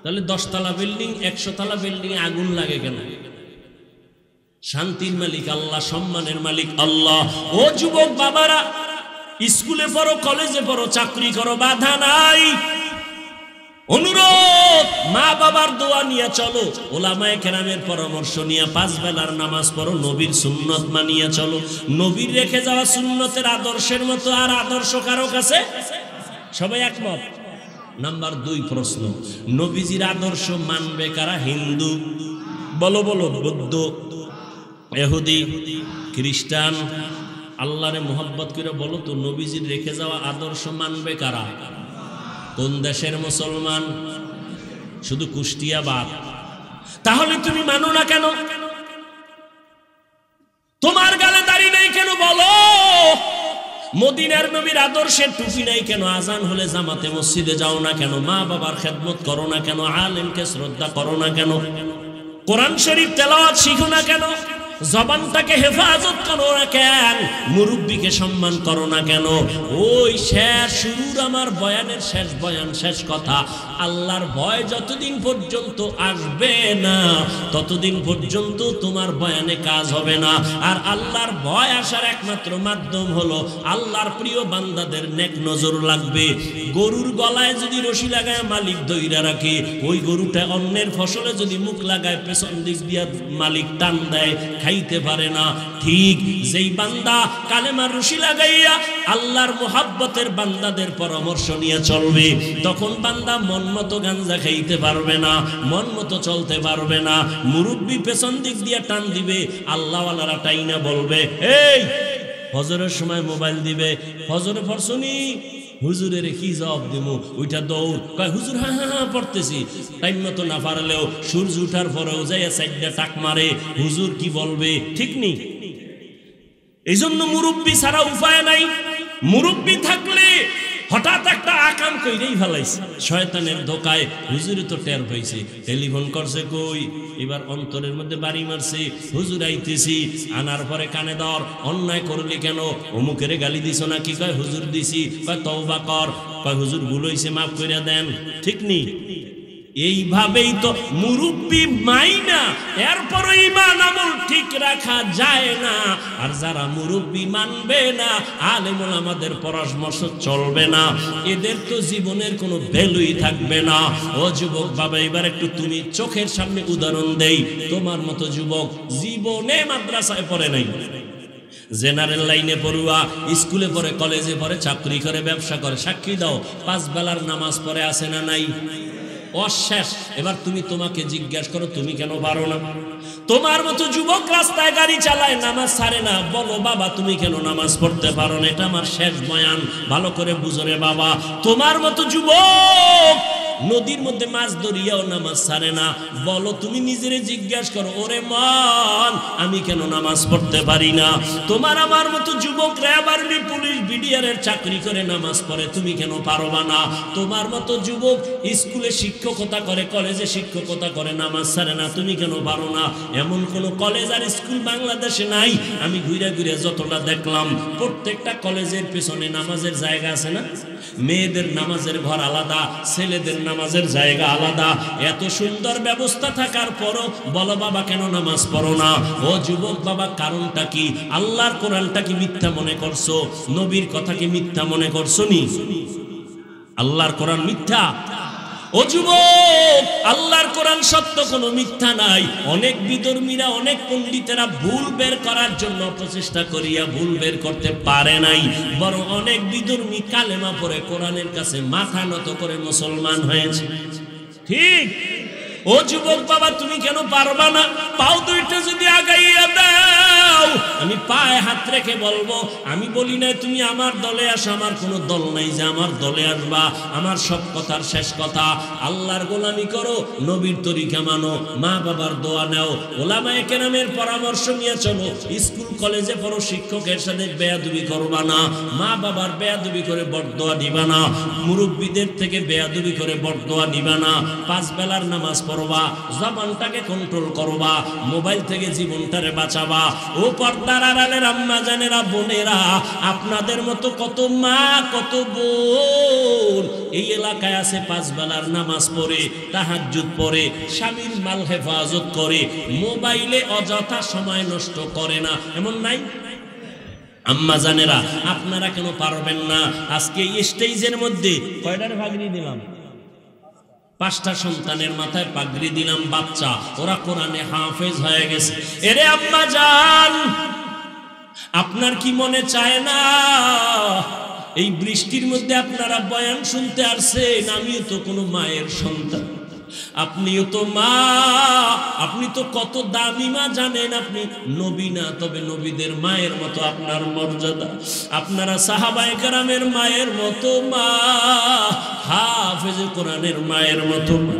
তাহলে 10 তলা বিল্ডিং 100 তলা বিল্ডিং আগুন লাগে কেন? শান্তির মালিক আল্লাহ, সম্মানের মালিক আল্লাহ। ও যুবক বাবারা, স্কুলে পড়ো, কলেজে পড়ো, চাকরি করো, বাধা নাই। অনুরোধ, মা বাবার দোয়া নিয়ে চলো, ওলামায়ে কেরামের পরামর্শ নিয়ে 5 বেলার নামাজ পড়ো, নবীর সুন্নত মানিয়ে চলো। নবীর রেখে যাওয়া সুন্নতের আদর্শের মতো আর আদর্শ কারো কাছে? সবাই একমত? নাম্বার 2 প্রশ্ন, নবীজির আদর্শ মানবে কারা? হিন্দু বলো, বলো, বৌদ্ধ, ইহুদি, খ্রিস্টান। আল্লাহরে মোহাব্বত করে বলো তো, নবীজির রেখে যাওয়া আদর্শ মানবে কারা? কোন দেশের মুসলমান? শুধু কুষ্টিয়া বাদ। তাহলে তুমি মানো না কেন? তোমার গালে দাড়ি নেই কেন বলো? মদিনার নবীর আদর্শের টুপি নাই কেন? আজান হলে জামাতে মসজিদে যাও না কেন? মা বাবার খেদমত করো না কেন? আলেমকে শ্রদ্ধা করো না কেন? কোরআন শরীফ তেলাওয়াত শিখো না কেন? জবানটাকে হেফাজত করো না কেন? মুরব্বীকে সম্মান করো না কেন? ওই শেষ শুরুর আমার বয়ানের শেষ বয়ান, শেষ কথা, আল্লাহর ভয় যতদিন পর্যন্ত আসবে না ততদিন পর্যন্ত তোমার বয়ানে কাজ হবে না। আর আল্লাহর ভয় আসার একমাত্র মাধ্যম হলো আল্লাহর প্রিয় বান্দাদের নেক নজর লাগবে। গরুর গলায় যদি রশি লাগায় মালিক দইরা রাখে, ওই গরুটা অন্যের ফসলে যদি মুখ লাগায় পেছন দিক দিয়া মালিক টান দেয়, খাইতে পারে না। ঠিক যেই বান্দা কালেমার রশি লাগাইয়া আল্লাহর মুহাব্বতের বান্দাদের পরামর্শ নিয়ে চলবে, তখন বান্দা মন মতো গাঞ্জা খাইতে পারবে না, মন মতো চলতে পারবে না। মুরব্বী পেছন দিক দিয়ে টান দিবে, আল্লাহওয়ালারা টাইনা বলবে, এই ফজরের সময় মোবাইল দিবে, ফজরে পড়ছনি? হুজুরের কি জবাব দেব? ওইটা দৌড়, কয় হুজুর হ্যাঁ হ্যাঁ হ্যাঁ পড়তেছি। টাইম মতো না পারলেও সূর্য উঠার পরেও যাইয়া সাইডটা টাক মারে, হুজুর কি বলবে? ঠিক নেই। এই জন্য মুরব্বী ছাড়া উপায় নাই। মুরব্বী থাকলে হঠাৎ একটা আকাম কইরেই ফেলাইছে, শয়তানের ধোকায়। হুজুরে তো টের পাইছে, টেলিফোন করছে, কই এবার অন্তরের মধ্যে বাড়ি মারছে, হুজুর আইতেছি। আনার পরে কানে ধর, অন্যায় করলি কেন? অমুকেরে গালি দিছ না? কি কয় হুজুর দিছি। কয় তওবা কর। কয় হুজুর ভুল হইছে, মাফ কইরা দেন। ঠিক নি? এইভাবেই তো মুরব্বী মাইনা এরপরও ঈমান আমল ঠিক রাখা যায় না। আর যারা মুরব্বী মানবে না, আলেম ওলামাদের পরামর্শ চলবে না, এদের তো জীবনের কোনো ভ্যালুই থাকবে না। ও যুবক বাবা, এবার একটু তুমি চোখের সামনে উদাহরণ দেই। তোমার মতো যুবক জীবনে মাদ্রাসায় পড়ে নাই, জেনারেল লাইনে পড়ুয়া, স্কুলে পড়ে, কলেজে পড়ে, চাকরি করে, ব্যবসা করে। সাক্ষী দাও, 5 বেলার নামাজ পড়ে আছে না নাই? অশেষ। এবার তুমি তোমাকে জিজ্ঞাসা করো, তুমি কেন পারো না? তোমার মতো যুবক রাস্তায় গাড়ি চালায়, নামাজ ছাড়ে না, বলো বাবা তুমি কেন নামাজ পড়তে পারো না? এটা আমার শেষ বয়ান, ভালো করে বুঝো রে বাবা। তোমার মতো যুবক নদীর মধ্যে মাছ ধরিয়াও নামাজ ছাড়ে না, বলো তুমি নিজেরে জিজ্ঞাসা করো, ওরে মন আমি কেন নামাজ পড়তে পারি না? তোমার আমার মতো যুবক র্যাব, আর্মি, পুলিশ, বিডি, ব্রিগেডিয়ারের চাকরি করে নামাজ পড়ে, তুমি কেন পারবা না? তোমার মতো যুবক স্কুলে শিক্ষকতা করে, কলেজে শিক্ষকতা করে, নামাজ ছাড়ে না, তুমি কেন পারো না? এমন কোন কলেজ আর স্কুল বাংলাদেশে নাই। আমি ঘুরে ঘুরে যতটা দেখলাম, প্রত্যেকটা কলেজের পেছনে নামাজের জায়গা আছে না? মেয়েদের নামাজের ঘর আলাদা, ছেলেদের নামাজের জায়গা আলাদা। এত সুন্দর ব্যবস্থা থাকার পরও বলো বাবা কেন নামাজ পড়ো না? ও যুবক বাবা, কারণটা কি? আল্লাহর কোরআনটা কি মিথ্যা মনে করছো? নবীর কথা কি মিথ্যা মনে করছো নি? আল্লাহর কোরআন মিথ্যা? ও যুবক, আল্লাহর কোরআন সত্য, কোনো মিথ্যা নাই। অনেক বিধর্মীরা, অনেক পণ্ডিতেরা ভুল বের করার জন্য প্রচেষ্টা করিয়া ভুল বের করতে পারে নাই, বরং অনেক বিধর্মী কালেমা পড়ে কোরআনের কাছে মাথা নত করে মুসলমান হয়েছে। ঠিক? ও যুবক বাবা, তুমি কেন পারবা না? পাও দুইটা যদি আগাইয়া দাও, আমি পায়ে হাত রেখে বলবো, আমি বলি না তুমি আমার দলে আসো, আমার কোনো দল নাই যে আমার দলে আসবা। আমার সব কথার শেষ কথা, আল্লাহর গোলামি করো, নবীর তরিকা মানো, মা বাবার দোয়া নাও, ওলামায়ে কেরামের পরামর্শ নিয়ে চলো। স্কুল কলেজে পড়ো, শিক্ষকের সাথে বেয়াদবি করবা না, মা বাবার বেয়াদবি করে বরদোয়া দিবা না, মুরব্বীদের থেকে বেয়াদবি করে বরদোয়া নিবা না, 5 বেলার নামাজ পড়বা, জবানটাকে কন্ট্রোল করবা, মোবাইল থেকে জীবনটারে বাঁচাবা। ও পর্দার আড়ালের আম্মা জানেরা, বোনেরা, আপনাদের মতো কত মা, কত বোন এই এলাকায় আছে, 5 বেলার নামাজ পড়ে, তাহাজ্জুদ পড়ে, স্বামীর মাল হেফাজত করে, মোবাইলে অযথা সময় নষ্ট করে না, এমন নাই? আম্মা জানেরা, আপনারা কেন পারবেন না? আজকে এই স্টেজের মধ্যে কয়টার ভাগনি দিলাম? 5টা সন্তানের মাথায় পাগড়ি দিলাম, বাচ্চা, ওরা কোরআনে হাফেজ হয়ে গেছে। এরে আম্মা জান, আপনার কি মনে চায় না এই বৃষ্টির মধ্যে আপনারা বয়ান শুনতে আসছেন? আমিও তো কোনো মায়ের সন্তান, আপনিও তো মা, আপনি তো কত দামি মা জানেন? আপনি নবী না, তবে নবীদের মায়ের মতো আপনার মর্যাদা। আপনারা সাহাবায়ে কেরামের মায়ের মতো মা, হাফেজে কোরআনের মায়ের মতো মা।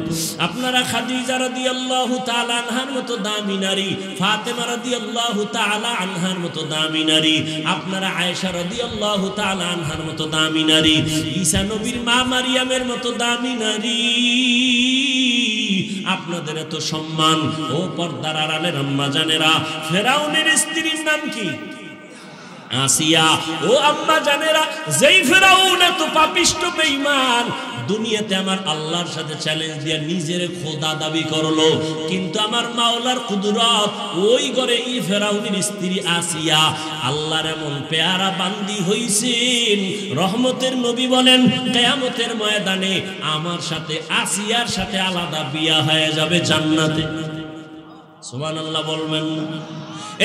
আপনারা খাদিজা রাদিয়াল্লাহু তাআলা আনহার মতো দামি নারী, ফাতেমা রাদিয়াল্লাহু তাআলা আনহার মতো দামি নারী, আপনারা আয়েশা রাদিয়াল্লাহু তাআলা আনহার মতো দামি নারী, ঈসা নবীর মা মারিয়ামের মতো দামি নারী। আপনাদের এত সম্মান। ও পর্দার আড়ালের আম্মা জানেরা, ফেরাউনের স্ত্রীর নাম কি? আসিয়া। ও আম্মা জানেরা, যেই ফেরাউন এত পাপিষ্ট বেঈমান, দুনিয়াতে আমার আল্লাহর সাথে চ্যালেঞ্জ দিয়ে নিজের খোদা দাবি করলো, কিন্তু আমার মাওলার কুদরত, ওই ঘরে এই ফেরাউনের স্ত্রী আসিয়া আল্লাহর এমন পেয়ারা বান্দি হইছেন, রহমতের নবী বলেন কিয়ামতের ময়দানে আমার সাথে আসিয়ার সাথে আলাদা বিয়া হয়ে যাবে জান্নাতে। সুবহানাল্লাহ বলবেন না?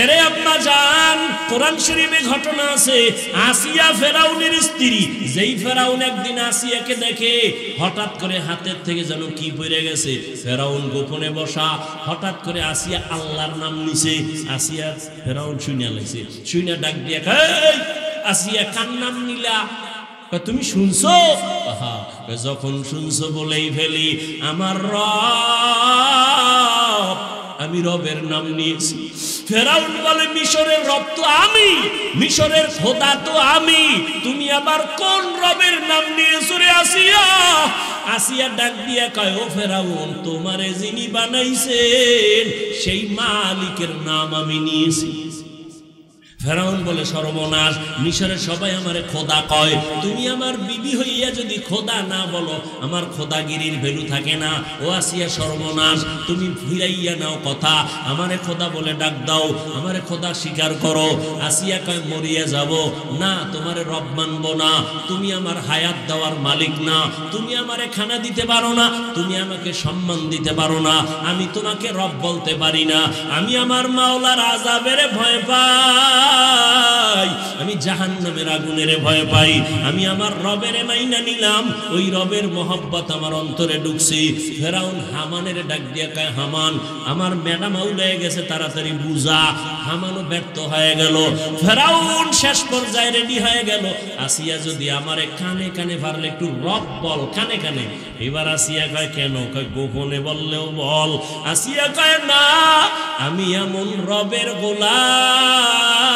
এরে আম্মা জান, কোরআন শরীফে ঘটনা আছে, আসিয়া ফেরাউনের স্ত্রী। যেই ফেরাউন একদিন আসিয়াকে দেখে, হঠাৎ করে হাতের থেকে যেন কি পড়ে গেছে, ফেরাউন গোপনে বসা, হঠাৎ করে আসিয়া আল্লাহর নাম নিছে। আসিয়া ফেরাউন শুনিয়া লাইছে, শুনিয়া ডাক দিয়া, এই আসিয়া কার নাম নিলা? তুমি শুনছো? যখন শুনছো বলেই ফেলি, আমার রব, আমি রবের নাম নিয়েছি। ফেরাউন বলে, মিশরের রব তো আমি, মিশরের খোদা তো আমি, তুমি আবার কোন রবের নাম নিয়েছো রে আসিয়া? আসিয়া ডাক দিয়া কয়, ও ফেরাউন, তোমারে যিনি বানাইছেন সেই মালিকের নাম আমি নিয়েছি। ফেরাউন বলে, সর্বনাশ, মিশরের সবাই আমারে খোদা কয়, তুমি আমার বিবি হইয়া যদি খোদা না বলো, আমার খোদাগিরির ভ্যালু থাকে না। ও আসিয়া, সর্বনাশ, তুমি ফিরাইয়া নাও কথা, আমারে খোদা বলে ডাক দাও, আমারে খোদা স্বীকার করো। আসিয়া কয়, মরিয়া যাব না, তোমারে রব মানবো না, তুমি আমার হায়াত দেওয়ার মালিক না, তুমি আমারে খানা দিতে পারো না, তুমি আমাকে সম্মান দিতে পারো না, আমি তোমাকে রব বলতে পারি না, আমি আমার মাওলার আযাবের ভয় পাই, আমি জাহান্নামের আগুনের ভয় পাই, আমি আমার রবের মাইনা নিলাম, ওই রবের মহব্বত আমার অন্তরে ঢুকছে। ফেরাউন হামানের ডাক দিয়া কয়, হামান, আমার ম্যাডাম উড়ে গেছে, তাড়াতাড়ি বুঝা। হামানও ব্যর্থ হয়ে গেল। ফেরাউন শেষ পর্যায়ে রেডি হয়ে গেল, আসিয়া যদি আমারে কানে কানে পারলে একটু রব বল, কানে কানে। এবার আসিয়া কয়, কেন? কয়, গোপনে বললেও বল। আসিয়া কয়, না, আমি এমন রবের গোলাম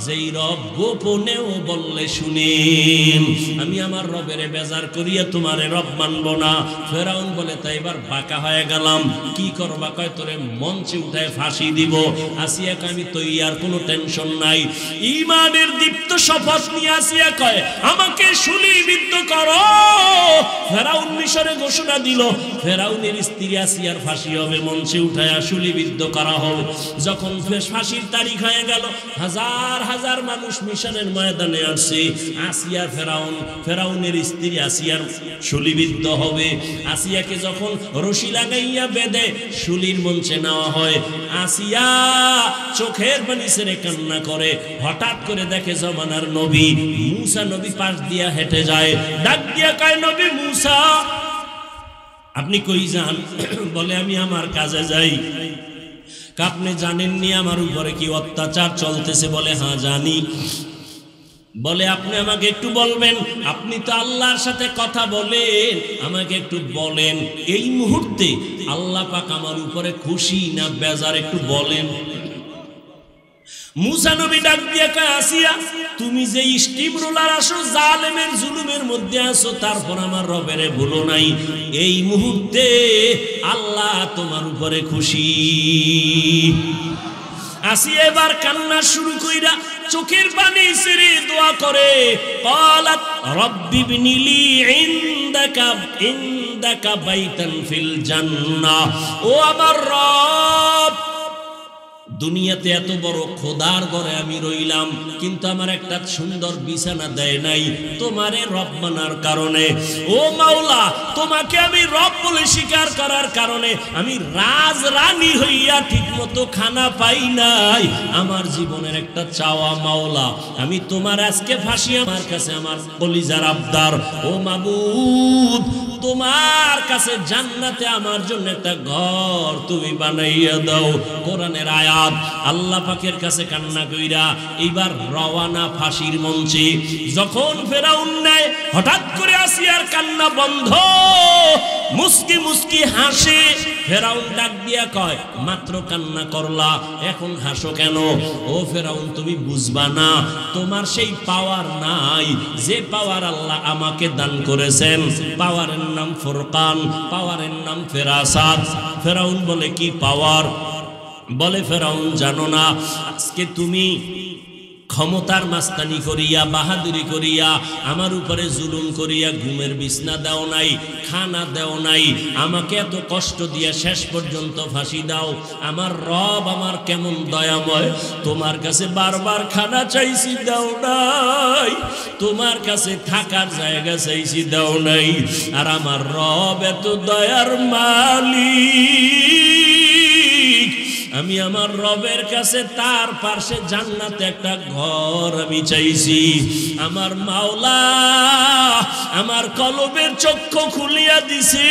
যেই রব গোপনেও বললে শুনেন, আমি আমার রবের বেজার করিয়া তোমারে রব মানব না। ফেরাউন বলে তাই এবার বাঁকা হয়ে গেলাম, কি করবা? কয় তোরে মঞ্চে উঠায় ফাঁসি দিব। আসিয়াকে আমি তৈয়ার, কোনো টেনশন নাই। ঈমানের দীপ্ত শপথ নিয়ে আসিয়া কয় আমাকে শুলিবিদ্ধ করো। ফেরাউন মিশরে ঘোষণা দিল ফেরাউনের স্ত্রী আসিয়ার ফাঁসি হবে, মঞ্চে উঠায় শুলিবিদ্ধ করা হবে। যখন ফাঁসির তারিখ হয়ে গেল, হাজার হাজার মানুষ মিশরের ময়দানে আসছে। আসিয়া ফেরাউনের স্ত্রী আসিয়ার শুলিবিদ্ধ হবে। আসিয়াকে যখন রশি লাগাইয়া বেঁধে শুলির মঞ্চে নেওয়া হয়, আসিয়া চোখের পানি ছেড়ে কান্না করে। হঠাৎ করে দেখে জমানার নবী মুসা নবী পাশ দিয়া হেঁটে যায়। ডাক দিয়া কয় নবী মুসা আপনি কই যান? বলে আমি আমার কাজে যাই। আপনি জানেননি আমার উপরে কি অত্যাচার চলতেছে? বলে হ্যাঁ জানি। বলে আপনি আমাকে একটু বলবেন, আপনি তো আল্লাহর সাথে কথা বলেন, আমাকে একটু বলেন এই মুহূর্তে আল্লাহ পাক আমার উপরে খুশি না বেজার, একটু বলেন। মুসা নবী ডাক দিয়ে কয় আসিয়া তুমি যে স্টিম রোলার আসো, জালেমের জুলুমের মধ্যে আসো, তারপর আমার রবের ভুলো নাই। এই মুহূর্তে আল্লাহ তোমার উপরে খুশি। আসিয়া এবার কান্না শুরু কইরা চোখের পানি ছেড়ে দোয়া করে, ক্বালাত রব্বি ইবনিলি ইনদাকা বাইতান ফিল জান্নাহ। ও আমার রব, দুনিয়াতে এত বড় খোদার ঘরে আমি রইলাম, কিন্তু আমার একটা সুন্দর বিছানা দেয় নাই তোমারে রব মানার কারণে। ও মাওলা, তোমাকে আমি রব বলে স্বীকার করার কারণে আমি রাজ রানী হইয়া ঠিকমতো খানা পাই নাই। আমার জীবনের একটা চাওয়া মাওলা, আমি তোমার আজকে ফাঁসি, আমার কাছে আমার কলিজার আবদার। ও মাবুদ, তোমার কাছে জান্নাতে আমার জন্য একটা ঘর তুমি বানাইয়া দাও। কোরআনের আয়াত। আল্লাহ পাকের কাছে কান্না কইরা এইবার রওয়ানা ফাঁসির মঞ্চে। যখন ফেরাউন নেয়, হঠাৎ করে আসিয়ার কান্না বন্ধ, মুস্কি মুস্কি হাসে। ফেরাউন ডাক দিয়া কয় মাত্র কান্না করলা, এখন হাসো কেন? ও ফেরাউন, তুমি বুঝবা না, তোমার সেই পাওয়ার নাই যে পাওয়ার আল্লাহ আমাকে দান করেছেন। পাওয়ারের নাম ফুরকান, পাওয়ারের নাম ফেরাসাত। ফেরাউন বলে কি পাওয়ার? বলে ফেরাউন জানো না, আজকে তুমি ক্ষমতার মাস্তানি করিয়া, বাহাদুরি করিয়া, আমার উপরে জুলুম করিয়া ঘুমের বিছনা দাও নাই, খানা দাও নাই, আমাকে এত কষ্ট দিয়া শেষ পর্যন্ত ফাঁসি দাও। আমার রব আমার কেমন দয়াময়, তোমার কাছে বারবার খানা চাইছি দাও নাই, তোমার কাছে থাকার জায়গা চাইছি দাও নাই। আর আমার রব এত দয়ার মালিক, আমি আমার রবের কাছে তার পাশে জান্নাতে একটা ঘর আমি চাইছি। আমার মাওলা আমার কলবের চক্ষু খুলিয়া দিছি,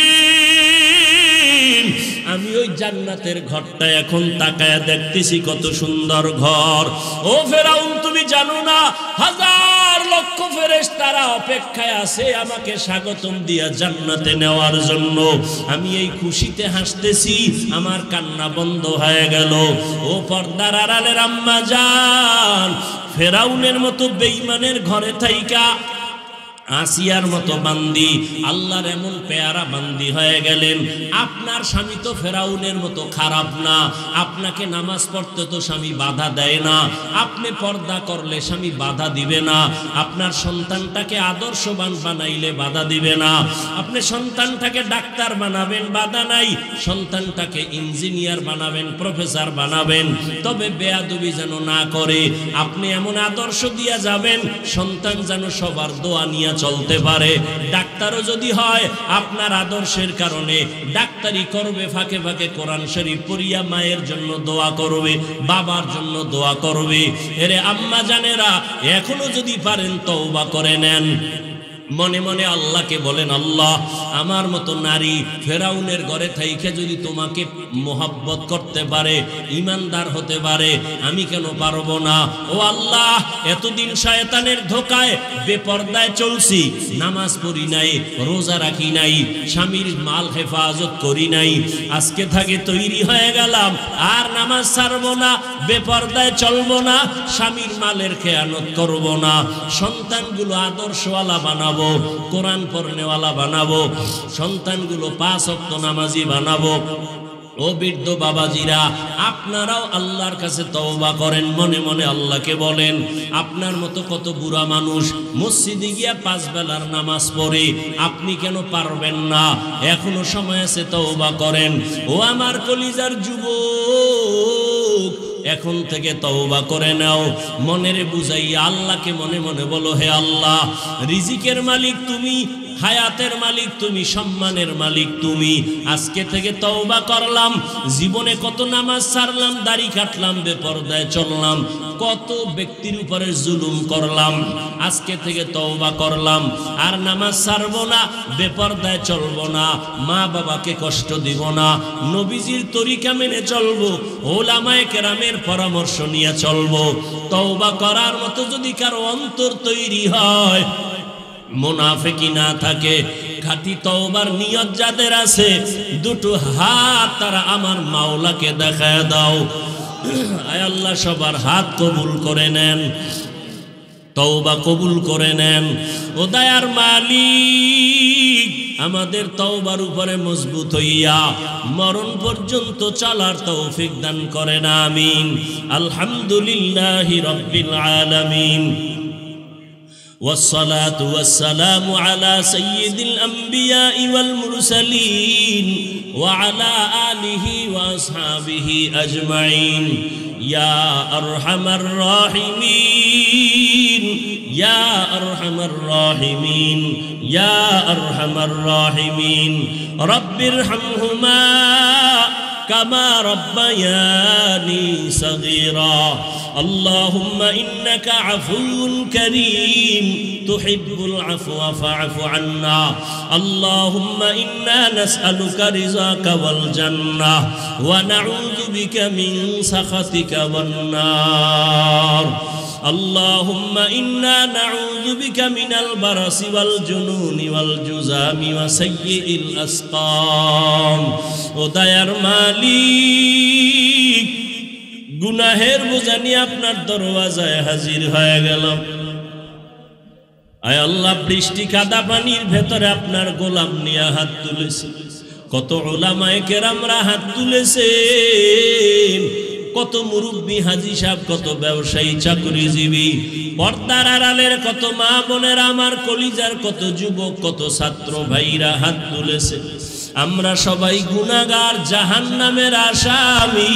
আমি ওই জান্নাতের ঘরটা এখন তাকায়া দেখতেছি, কত সুন্দর ঘর। ও ফেরাউন, তুমি জানো না হাজার লক্ষ ফেরেশতারা অপেক্ষায় আছে আমাকে স্বাগতম দিয়া জান্নাতে নেওয়ার জন্য। আমি এই খুশিতে হাসতেছি, আমার কান্না বন্ধ হয়ে গেল। ও পর্দার আড়ালের আম্মা জান, ফেরাউনের মতো বেঈমানের ঘরে থাইকা আসিয়ার মতো বান্দি আল্লাহর এমন পেয়ারা বান্দি হয়ে গেলেন। আপনার স্বামী তো ফেরাউনের মতো খারাপ না, আপনাকে নামাজ পড়তে তো স্বামী বাধা দেয় না, আপনি পর্দা করলে স্বামী বাধা দিবে না, আপনার সন্তানটাকে আদর্শবান বানাইলে বাধা দিবে না, আপনি সন্তানটাকে ডাক্তার বানাবেন বাধা নাই, সন্তানটাকে ইঞ্জিনিয়ার বানাবেন, প্রফেসর বানাবেন, তবে বেয়াদবি যেন না করে। আপনি এমন আদর্শ দিয়া যাবেন সন্তান যেন সবার দোয়া নিয়ে চলতে পারে। ডাক্তারও যদি হয় আপনার আদর্শের কারণে ডাক্তারি করবে, ফাঁকে ফাঁকে কোরআন শরীফ পড়িয়া মায়ের জন্য দোয়া করবে, বাবার জন্য দোয়া করবে। এরে আম্মা জানেরা, এখনো যদি পারেন তওবা করে নেন, মনে মনে আল্লাহকে বলেন, আল্লাহ আমার মতো নারী ফেরাউনের ঘরে থাইকে যদি তোমাকে মোহাব্বত করতে পারে, ইমানদার হতে পারে, আমি কেন পারবো না? ও আল্লাহ, এতদিন শয়তানের ধোকায় বেপরদায় চলছি, নামাজ পড়ি নাই, রোজা রাখি নাই, স্বামীর মাল হেফাজত করি নাই, আজকে থেকে তৈরি হয়ে গেলাম আর নামাজ ছাড়বো না, বেপরদায় চলবো না, স্বামীর মালের খেয়ানত করবো না, সন্তানগুলো আদর্শওয়ালা বানাবো, কোরআন পড়নেওয়ালা বানাবো, সন্তানগুলো 5 ওয়াক্ত নামাজি বানাবো। ও বৃদ্ধ বাবাজিরা, আপনারাও আল্লাহর কাছে তওবা করেন, মনে মনে আল্লাহকে বলেন। আপনার মতো কত বুড়া মানুষ মসজিদে গিয়া 5 বেলার নামাজ পড়ে, আপনি কেন পারবেন না? এখনো সময় আছে, তওবা করেন। ও আমার কলিজার যুবক, এখন থেকে তওবা করে নাও। মনের বুঝাইয়া আল্লাহকে মনে মনে বলো, হে আল্লাহ, রিজিকের মালিক তুমি, হায়াতের মালিক তুমি, সম্মানের মালিক তুমি। আজকে থেকে তওবা করলাম, জীবনে কত নামাজ ছাড়লাম, দাড়ি কাটলাম, বেপরদায় চললাম, কত ব্যক্তির উপরে জুলুম করলাম। আজকে থেকে তওবা করলাম, আর নামাজ ছাড়বো না, বেপরদায় চলবো না, মা বাবাকে কষ্ট দিব না, নবীজির তরিকা মেনে চলবো, ওলামায়ে কেরামের পরামর্শ নিয়ে চলবো। তওবা করার মতো যদি কারো অন্তর তৈরি হয়, মুনাফিকি না থাকে, খাঁটি তওবার নিয়ত যাদের আছে, দুটো হাত তারা আমার মাওলাকে দেখায় দাও। আয় আল্লাহ, সবার হাত কবুল করে নেন, তওবা কবুল করে নেন। ও দয়ার মালিক, আমাদের তওবার উপরে মজবুত হইয়া মরণ পর্যন্ত চলার তৌফিক দান করেন, আমিন। আলহামদুলিল্লাহি রাব্বিল আলামিন। والصلاة والسلام على سيد الأنبياء والمرسلين وعلى آله وأصحابه أجمعين يا أرحم الراحمين يا أرحم الراحمين يا أرحم الراحمين رب ارحمهما كما ربياني صغيرا اللهم إنك عفو كريم تحب العفو فاعف عنا اللهم إنا نسألك رضاك والجنة ونعوذ بك من سخطك والنار اللهم إنا نعوذ بك من البرص والجنون والجذام وسيء الأسقام ودير মালিক গুনাহের বোঝা নিয়ে আপনার দরওয়াজায় হাজির হয়ে গেলাম। আয় আল্লাহ, বৃষ্টি কাদা পানির ভেতরে আপনার গোলাম নিয়ে হাত তুলেছে, কত উলামায়ে কেরামরা হাত তুলেছেন, কত মুরব্বী হাজী সাহেব, কত ব্যবসায়ী চাকরিজীবী, পর্দার আড়ালের কত মা বোনেরা, আমার কলিজার কত যুবক, কত ছাত্র ভাইরা হাত তুলেছে। আমরা সবাই গুনাহগার, জাহান্নামের আসামি।